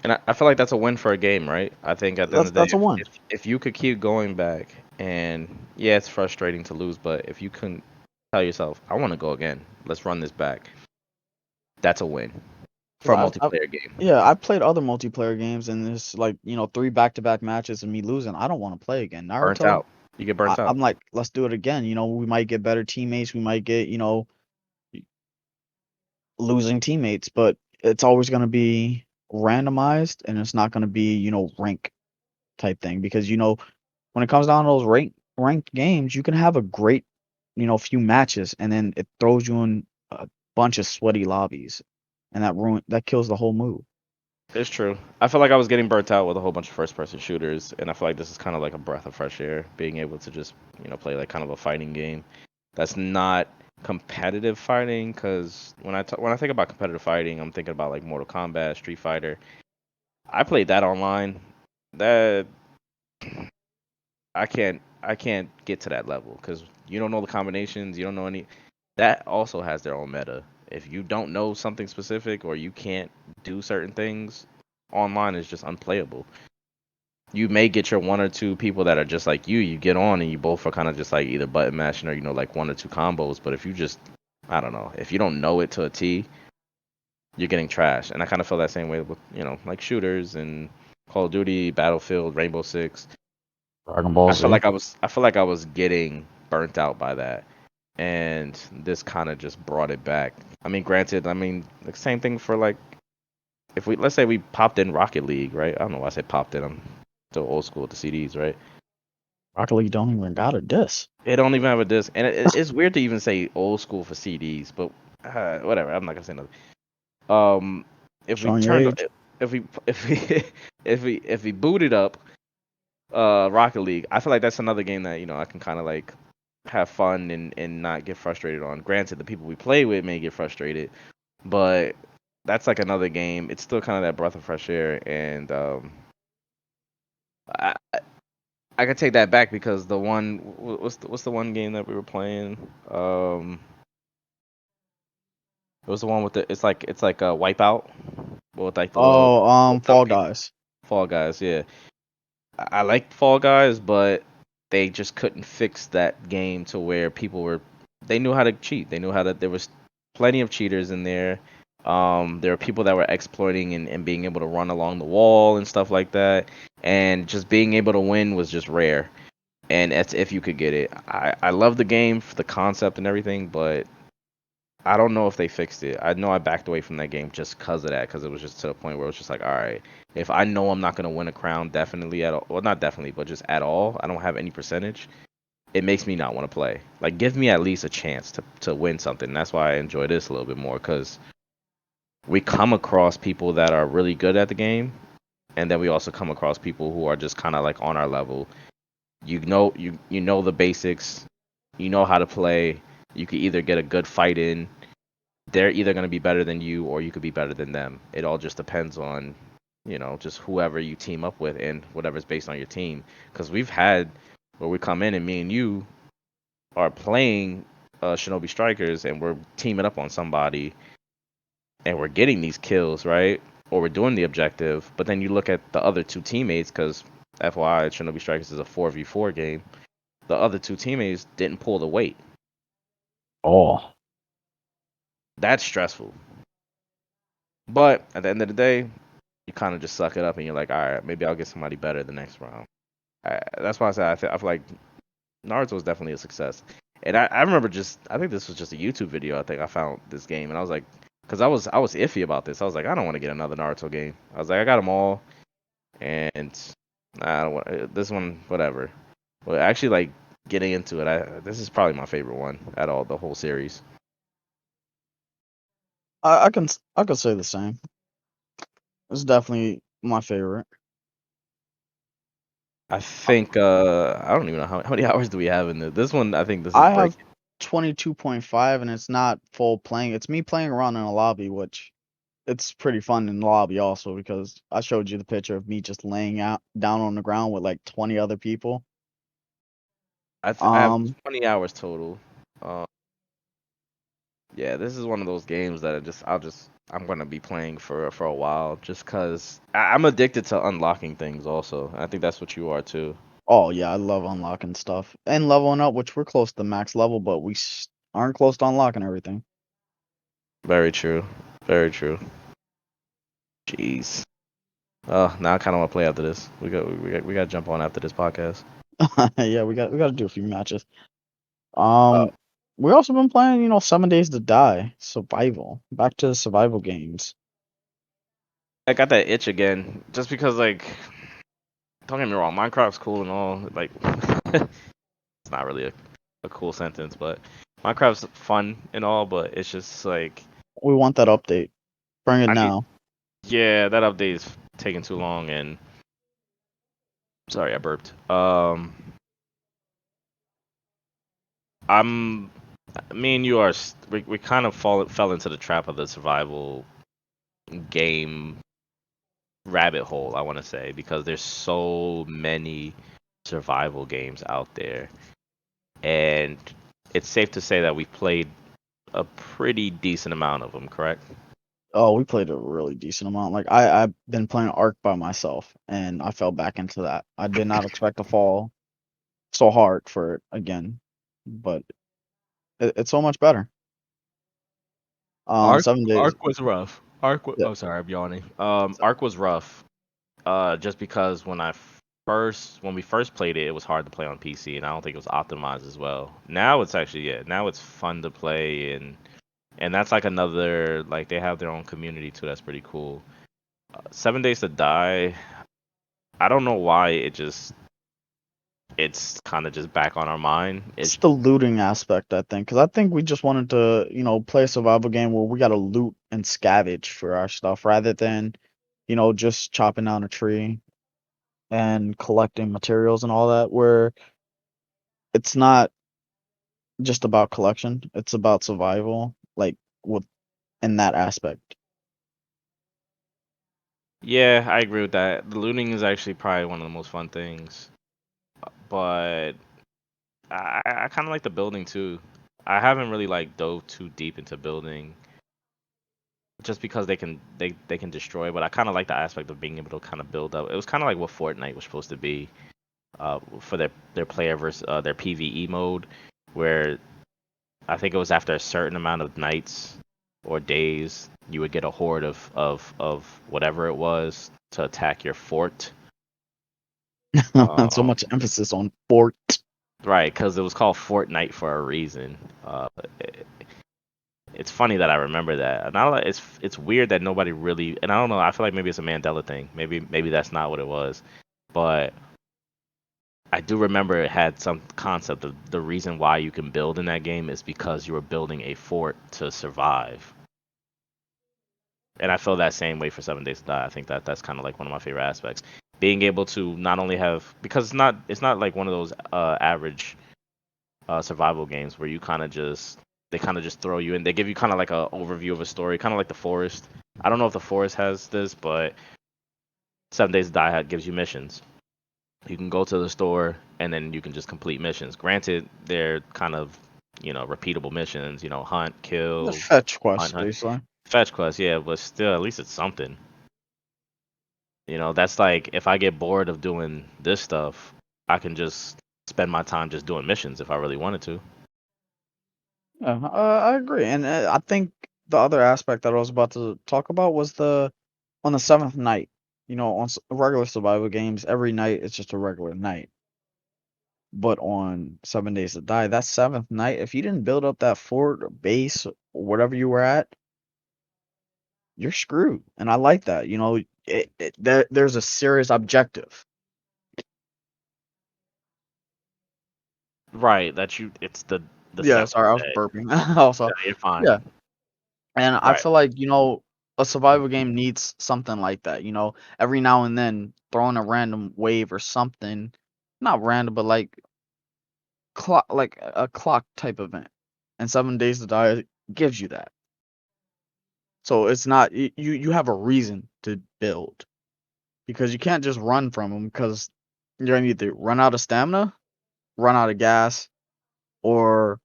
And I feel like that's a win for a game, right? I think at the end That's of the day, that's a one. if you could keep going back, and yeah, it's frustrating to lose, but if you can tell yourself, I want to go again, let's run this back, that's a win for a Because multiplayer game. yeah, I played other multiplayer games and it's like 3 back-to-back matches and me losing. I don't want to play again. Burnt Naruto, out. You get burnt out. I'm like, let's do it again. We might get better teammates. We might get losing teammates, but it's always going to be randomized and it's not going to be rank type thing because when it comes down to those ranked games, you can have a great few matches and then it throws you in a bunch of sweaty lobbies and that kills the whole move. It's true. I feel like I was getting burnt out with a whole bunch of first-person shooters, and I feel like this is kind of like a breath of fresh air, being able to just play like kind of a fighting game that's not competitive fighting. Because when I think about competitive fighting, I'm thinking about like Mortal Kombat, Street Fighter. I played that online. That I can't get to that level because you don't know the combinations. You don't know any. That also has their own meta. If you don't know something specific or you can't do certain things, online is just unplayable. You may get your one or two people that are just like you. You get on and you both are kind of just like either button mashing or like one or two combos. But if you just, I don't know, if you don't know it to a T, you're getting trashed. And I kind of feel that same way with like shooters and Call of Duty, Battlefield, Rainbow Six. Dragon Ball Z. I feel like I was getting burnt out by that, and this kind of just brought it back. I mean, granted, the same thing for like if let's say we popped in Rocket League, right? I don't know why I said popped in. I'm still old school with the CDs, right? Rocket League don't even got a disc. It don't even have a disc, and it's weird to even say old school for CDs, but whatever. I'm not gonna say nothing. If we Showing your turned, age. if we if we booted up Rocket League, I feel like that's another game that I can kind of like have fun and not get frustrated on. Granted, the people we play with may get frustrated, but that's like another game. It's still kind of that breath of fresh air, and I I could take that back because the one what's the one game that we were playing? It was the one with the it's like a Wipeout with like the little Oh, dumb Fall people. Guys. Fall Guys, yeah. I liked Fall Guys, but they just couldn't fix that game to where people were. They knew how to cheat. They knew how to. There was plenty of cheaters in there. There were people that were exploiting and being able to run along the wall and stuff like that. And just being able to win was just rare. And that's if you could get it. I love the game for the concept and everything, but I don't know if they fixed it. I know I backed away from that game just because of that, because it was just to the point where it was just like, all right, if I know I'm not gonna win a crown, definitely at all, well, not definitely, but just at all, I don't have any percentage. it makes me not want to play. Like, give me at least a chance to win something. That's why I enjoy this a little bit more, because we come across people that are really good at the game, and then we also come across people who are just kind of like on our level. You know the basics, you know how to play. You could either get a good fight in. They're either going to be better than you, or you could be better than them. It all just depends on, just whoever you team up with and whatever's based on your team. Because we've had where we come in and me and you are playing Shinobi Strikers, and we're teaming up on somebody, and we're getting these kills, right? Or we're doing the objective. But then you look at the other two teammates, because FYI, Shinobi Strikers is a 4v4 game. The other two teammates didn't pull the weight. Oh. That's stressful. But at the end of the day, you kind of just suck it up and you're like, all right, maybe I'll get somebody better the next round. That's why I said I feel like Naruto was definitely a success. And I remember I think this was just a YouTube video. I think I found this game, and I was like, because I was iffy about this. I was like, I don't want to get another Naruto game. I was like, I got them all, and I don't want this one, whatever. But actually, like, getting into it, this is probably my favorite one at all, the whole series. I can say the same. It's definitely my favorite. I think I don't even know how many hours do we have in this. This one, I think this is I have breaking. 22.5, and it's not full playing. It's me playing around in a lobby, which it's pretty fun in the lobby also, because I showed you the picture of me just laying out down on the ground with like 20 other people. I have Um, 20 hours total. Uh, yeah, this is one of those games that I'm gonna be playing for a while, just cause I'm addicted to unlocking things. Also, I think that's what you are too. oh yeah, I love unlocking stuff and leveling up, which we're close to max level, but aren't close to unlocking everything. Very true. Very true. Jeez. Now I kind of want to play after this. We got to jump on after this podcast. Yeah, we got to do a few matches. Uh, We also been playing, 7 Days to Die, survival, back to survival games. I got that itch again, just because, like, don't get me wrong, Minecraft's cool and all. Like, it's not really a cool sentence, but Minecraft's fun and all. But it's just like, We want that update. Bring it I need, now. yeah, that update is taking too long. And sorry, I burped. I'm me and you are we kind of fell into the trap of the survival game rabbit hole, I want to say, because there's so many survival games out there, and it's safe to say that we've played a pretty decent amount of them, correct? Oh, we played a really decent amount. Like I've been playing Ark by myself, and I fell back into that. I did not expect to fall so hard for it again, but it's so much better. Arc 7 days. Arc was rough. Yeah. Oh, sorry, I'm yawning. Arc was rough. Just because when we first played it, it was hard to play on PC, and I don't think it was optimized as well. Now it's actually, yeah, now it's fun to play, and that's like another, like, they have their own community too. That's pretty cool. 7 Days to Die. I don't know why it's kind of just back on our mind. It's the looting aspect, I think, because I think we just wanted to, play a survival game where we got to loot and scavenge for our stuff rather than, just chopping down a tree and collecting materials and all that. Where it's not just about collection; it's about survival, like with in that aspect. Yeah, I agree with that. The looting is actually probably one of the most fun things, but I kind of like the building too. I haven't really like dove too deep into building, just because they can destroy. But I kind of like the aspect of being able to kind of build up. It was kind of like what Fortnite was supposed to be, for their player versus their PVE mode, where I think it was after a certain amount of nights or days you would get a horde of whatever it was to attack your fort. So Um, much emphasis on fort. right, because it was called Fortnite for a reason. It, it's funny that I remember that. And it's weird that nobody really, and I don't know. I feel like maybe it's a Mandela thing. Maybe that's not what it was, but I do remember it had some concept of the reason why you can build in that game is because you were building a fort to survive. And I feel that same way for 7 Days to Die. I think that that's kind of like one of my favorite aspects. Being able to not only have because it's not like one of those average survival games where you kind of just they kind of just throw you in. They give you kind of like a overview of a story, kind of like The Forest. I don't know if The Forest has this, but 7 Days to Die gives you missions. You can go to the store and then you can just complete missions. Granted, they're kind of repeatable missions. Hunt, The kill, fetch hunt, quest, hunt, basically. fetch quests. Yeah, but still, at least it's something. That's like if I get bored of doing this stuff, I can just spend my time just doing missions if I really wanted to. Yeah, I agree, and I think the other aspect that I was about to talk about was the on the seventh night. On regular survival games, every night it's just a regular night. But on 7 Days to Die, that seventh night, if you didn't build up that fort or base or whatever you were at, you're screwed. And I like that. There's a serious objective. Right, that you it's the Yeah, seventh sorry, I was day. burping. Also, Yeah, you're fine. yeah, and I Right. feel like a survival game needs something like that. Every now and then throwing a random wave or something, not random, but like a clock type event. And 7 Days to Die gives you that. So it's not you have a reason to build because you can't just run from them because you're gonna either run out of stamina, run out of gas, or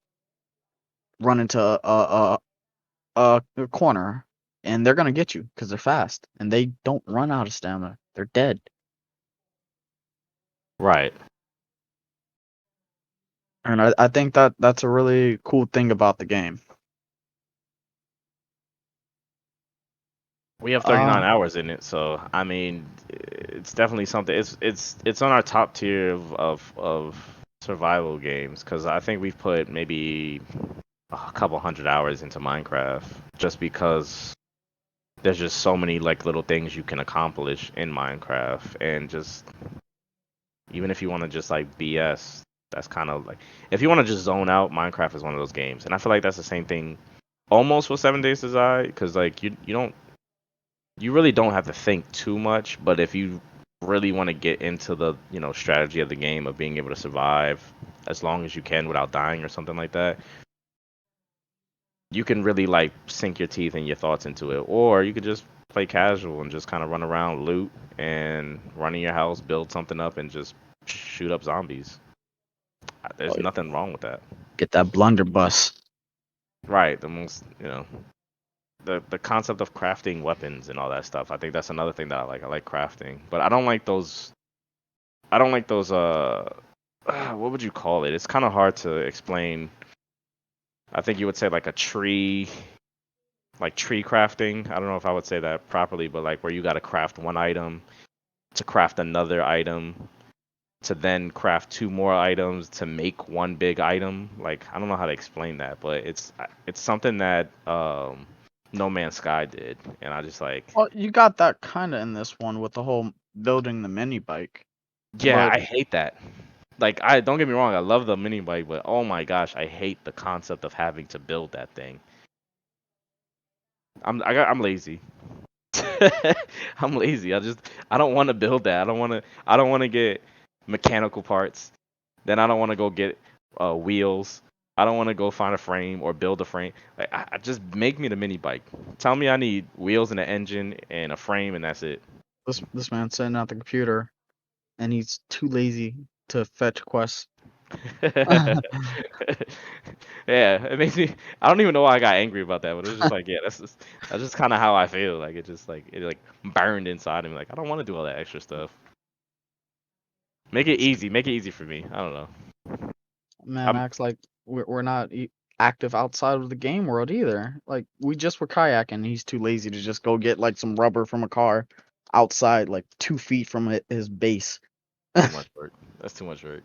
run into a corner, and they're gonna get you because they're fast and they don't run out of stamina. They're dead, Right. and I think that's a really cool thing about the game. We have Uh, 39 hours in it, so I mean, it's definitely something. It's on our top tier of survival games because I think we've put maybe a couple hundred hours into Minecraft just because there's just so many like little things you can accomplish in Minecraft, and just even if you want to just like BS, that's kind of like if you want to just zone out, Minecraft is one of those games, and I feel like that's the same thing almost with 7 Days to Die because like you really don't have to think too much, but if you really want to get into the strategy of the game of being able to survive as long as you can without dying or something like that, you can really like sink your teeth and your thoughts into it, or you could just play casual and just kind of run around, loot, and run in your house, build something up, and just shoot up zombies. oh, There's nothing wrong with that. get that blunderbuss. Right, the most the concept of crafting weapons and all that stuff. I think that's another thing that I like. I like crafting, but I don't like those. I don't like those. What would you call it? It's kind of hard to explain. I think you would say like a tree, like tree crafting. I don't know if I would say that properly, but like where you got to craft one item to craft another item to then craft two more items to make one big item. Like I don't know how to explain that, but it's something that No Man's Sky did, and I just like Well, you got that kind of in this one with the whole building the mini bike, yeah, but I hate that. Like I don't get me wrong, I love the mini bike, but oh my gosh, I hate the concept of having to build that thing. I'm lazy. I'm lazy. I don't want to build that. I don't want to get mechanical parts. Then I don't want to go get wheels. I don't want to go find a frame or build a frame. Like I just make me the mini bike. Tell me I need wheels and an engine and a frame and that's it. this man's sitting at the computer and he's too lazy to fetch quests. Yeah, it makes me. I don't even know why I got angry about that, but it was just like, yeah, that's just kind of how I feel. Like it burned inside of me. Like I don't want to do all that extra stuff. Make it easy for me. I don't know. Man I'm acts like we're not active outside of the game world either. Like we just were kayaking. He's too lazy to just go get like some rubber from a car outside, like 2 feet from his base. too much work. That's too much work.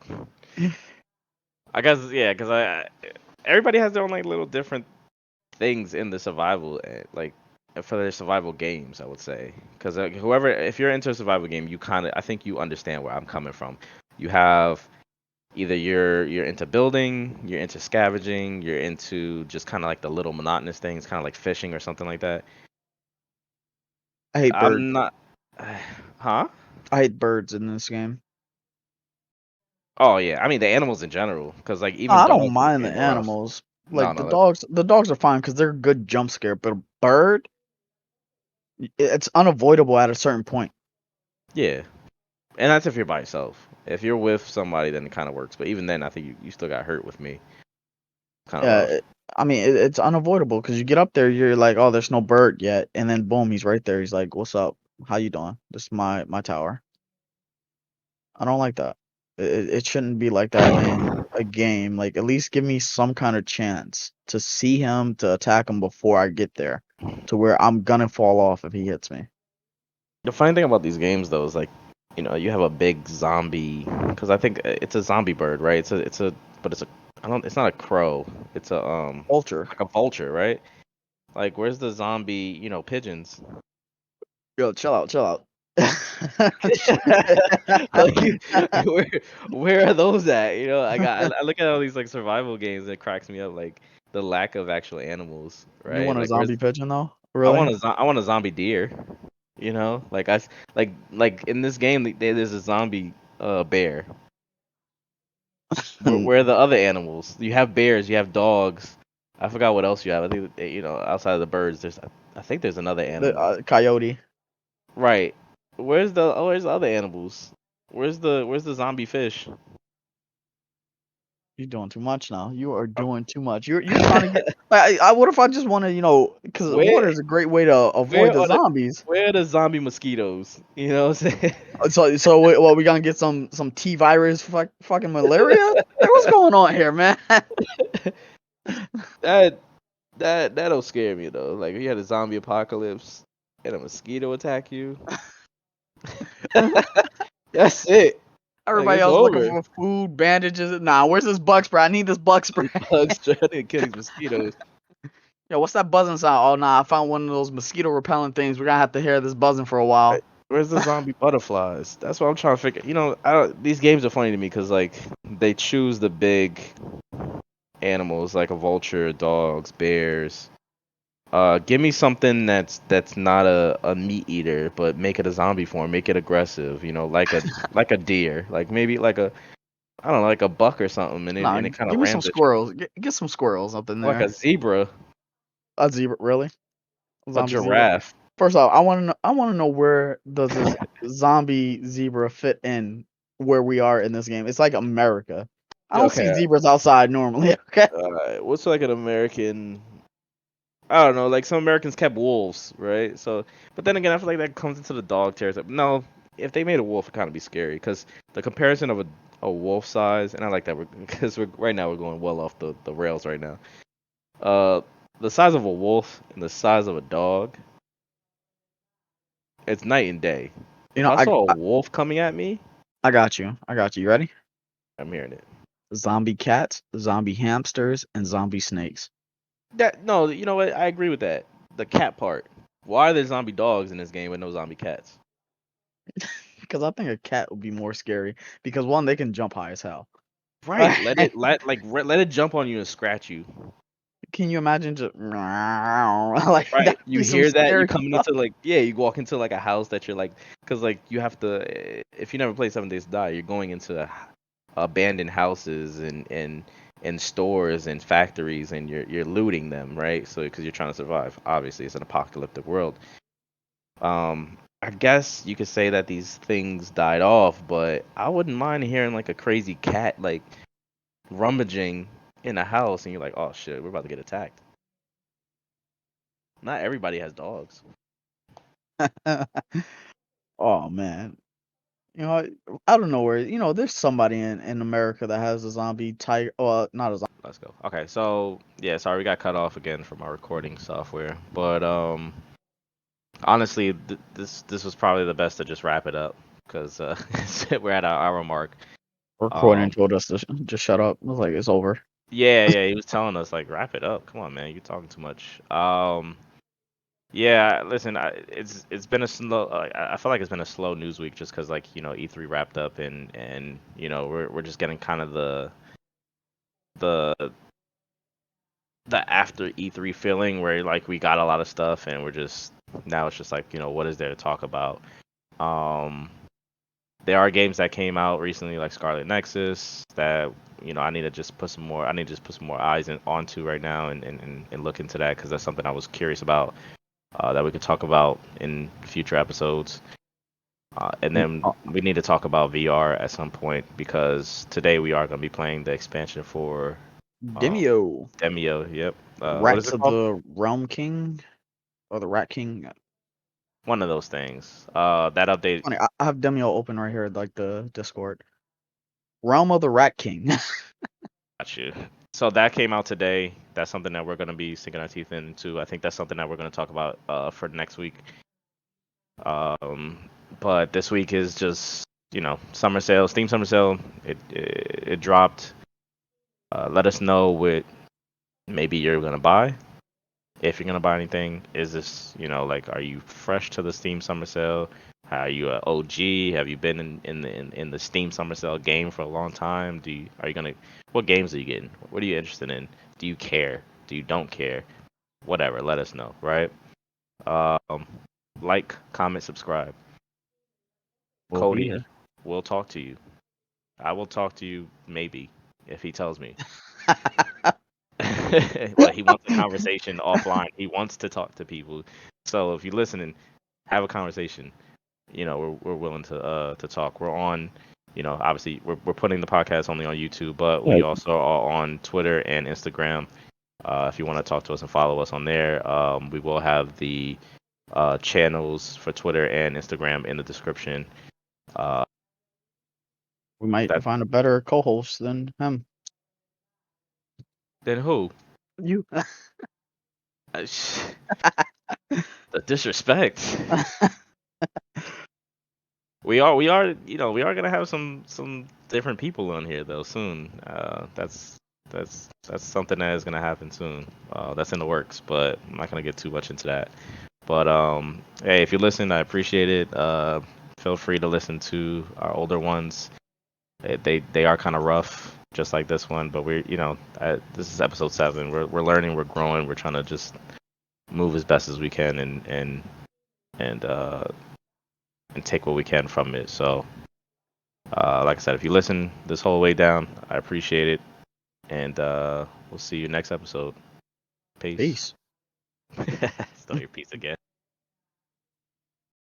I guess yeah, because everybody has their own like little different things in the survival like for their survival games. I would say because whoever if you're into a survival game, you kind of I think you understand where I'm coming from. You have either you're into building, you're into scavenging, you're into just kind of like the little monotonous things, kind of like fishing or something like that. I hate birds. I'm not, huh? I hate birds in this game. Oh yeah, I mean the animals in general, because like No, even I don't dogs in this mind the game are rough. animals. No, Like the no, dogs, the dogs are fine because they're a good jump scare. But a bird, it's unavoidable at a certain point. yeah, and that's if you're by yourself. If you're with somebody, then it kind of works. But even then, I think you still got hurt with me. Kind of Yeah, rough. I mean it's unavoidable because you get up there, you're like, oh, there's no bird yet, and then boom, he's right there. He's like, what's up? How you doing? This is my tower. I don't like that. It shouldn't be like that in a game. Like at least give me some kind of chance to see him to attack him before I get there, to where I'm gonna fall off if he hits me. The funny thing about these games though is like, you have a big zombie because I think it's a zombie bird, right? But it's a I don't it's not a crow. It's a Vulture. like a vulture, right? Like where's the zombie, pigeons? Yo, chill out, chill out. Like where where are those at? I look at all these like survival games and it cracks me up like the lack of actual animals, You right? want a Like where's zombie pigeon though? I Really? want I want a zombie deer, like like in this game there's a zombie bear. Where are the other animals? You have bears, you have dogs. I forgot what else you have. I think outside of the birds, I think there's another The animal. coyote. Right. Where's the other animals? Where's the zombie fish? You're doing too much now. You are doing too much. You're trying to get. Like, what if I just want to, because water Where is a great way to avoid where the are the zombies. where are the zombie mosquitoes? You know what I'm saying? So we gonna get some T virus, fucking malaria? Like, what's going on here, man? that that'll scare me though. Like if you had a zombie apocalypse and a mosquito attack you, that's it. Like Everybody it's else looking over. for food, bandages. Nah, where's this bug spray? I need this bug spray. Bugs trying to kill these mosquitoes. Yo, what's that buzzing sound? Oh, nah, I found one of those mosquito repellent things. We're gonna have to hear this buzzing for a while. Where's the zombie butterflies? That's what I'm trying to figure. These games are funny to me because like they choose the big animals like a vulture, dogs, bears. Give me something that's not a meat eater, but make it a zombie form, make it aggressive. Like a deer, like maybe like a I don't know, like a buck or something, and Nah, it kind of give me some rams at you. squirrels. Get some squirrels up in Like there. a zebra, A zebra, really? a Zombie zebra. giraffe. First off, I wanna know where does this zombie zebra fit in where we are in this game? It's like America. I don't see Okay, zebras outside normally. Okay. what's like an American? I don't know, like some Americans kept wolves, right? So, but then again, I feel like that comes into the dog territory. No, if they made a wolf, it'd kind of be scary because the comparison of a wolf size, and I like that because right now we're going well off the rails right now. Uh, the size of a wolf and the size of a dog, it's night and day. You If know, I I, saw a I wolf coming at me, I got you. I got you. You ready? I'm hearing it. Zombie cats, zombie hamsters, and zombie snakes. That no, you know what? I agree with that. The cat part. Why are there zombie dogs in this game with no zombie cats? Because I think a cat would be more scary. Because one, they can jump high as hell. Right. Let it jump on you and scratch you. Can you imagine just like Right. that'd You be some hear that? You scary coming stuff. into like yeah, you walk into like a house that you're like, cause like you have to. If you never play 7 Days to Die, you're going into abandoned houses and stores and factories and you're looting them, right? So because you're trying to survive. Obviously, it's an apocalyptic world. I guess you could say that these things died off, but I wouldn't mind hearing like a crazy cat like rummaging in a house and you're like, oh shit, we're about to get attacked. Not everybody has dogs. Oh man. I don't know where. There's somebody in America that has a zombie tiger. Well, not a zombie. Let's go. Okay, so yeah, sorry we got cut off again from our recording software, but honestly, this was probably the best to just wrap it up because we're at our hour mark. Recording Um, told us to just shut up. I was like, it's over. yeah, he was telling us like wrap it up. Come on, man, you're talking too much. Yeah, listen, it's been a slow. I feel like it's been a slow news week just because like E3 wrapped up and we're just getting kind of the the after E3 feeling where like we got a lot of stuff and we're just now it's just like what is there to talk about. Um, there are games that came out recently like Scarlet Nexus that I need to just put some more. I need to just put some more eyes onto right now and look into that because that's something I was curious about that we could talk about in future episodes. And then Oh, we need to talk about VR at some point because today we are going to be playing the expansion for um, Demio, Demio. Yep. What is Rats it of called? the Realm King or the Rat King. One of those things. That update. Funny, I have Demio open right here, like the Discord. Realm of the Rat King. Got you. So that came out today. That's something that we're going to be sinking our teeth into. I think that's something that we're going to talk about for next week. Um, but this week is just summer sale, Steam summer sale. It dropped. Let us know what maybe you're gonna buy. If you're gonna buy anything, is this like are you fresh to the Steam summer sale? Are you a OG? Have you been in the Steam summer sale game for a long time? Are you gonna what games are you getting? What are you interested in? Do you care? Do you don't care? Whatever. Let us know. Right. Um, like, comment, subscribe. We'll be Cody here. will talk to you. I will talk to you maybe if he tells me. But he wants a conversation offline. He wants to talk to people. So if you're listening, have a conversation. We're willing to talk. We're on, obviously we're putting the podcast only on YouTube, but we Right. also are on Twitter and Instagram. If you want to talk to us and follow us on there, we will have the channels for Twitter and Instagram in the description. Uh, We might that find a better co-host than him. then who? You. Uh, The disrespect. We are gonna have some different people on here though soon. That's something that is gonna happen soon. That's in the works, but I'm not gonna get too much into that. But hey, if you listen, I appreciate it. Feel free to listen to our older ones. They are kind of rough, just like this one. But this is episode 7. We're learning, we're growing, we're trying to just move as best as we can and and take what we can from it. So. Like I said, if you listen this whole way down, I appreciate it. And we'll see you next episode. Peace. Peace. Still your piece again.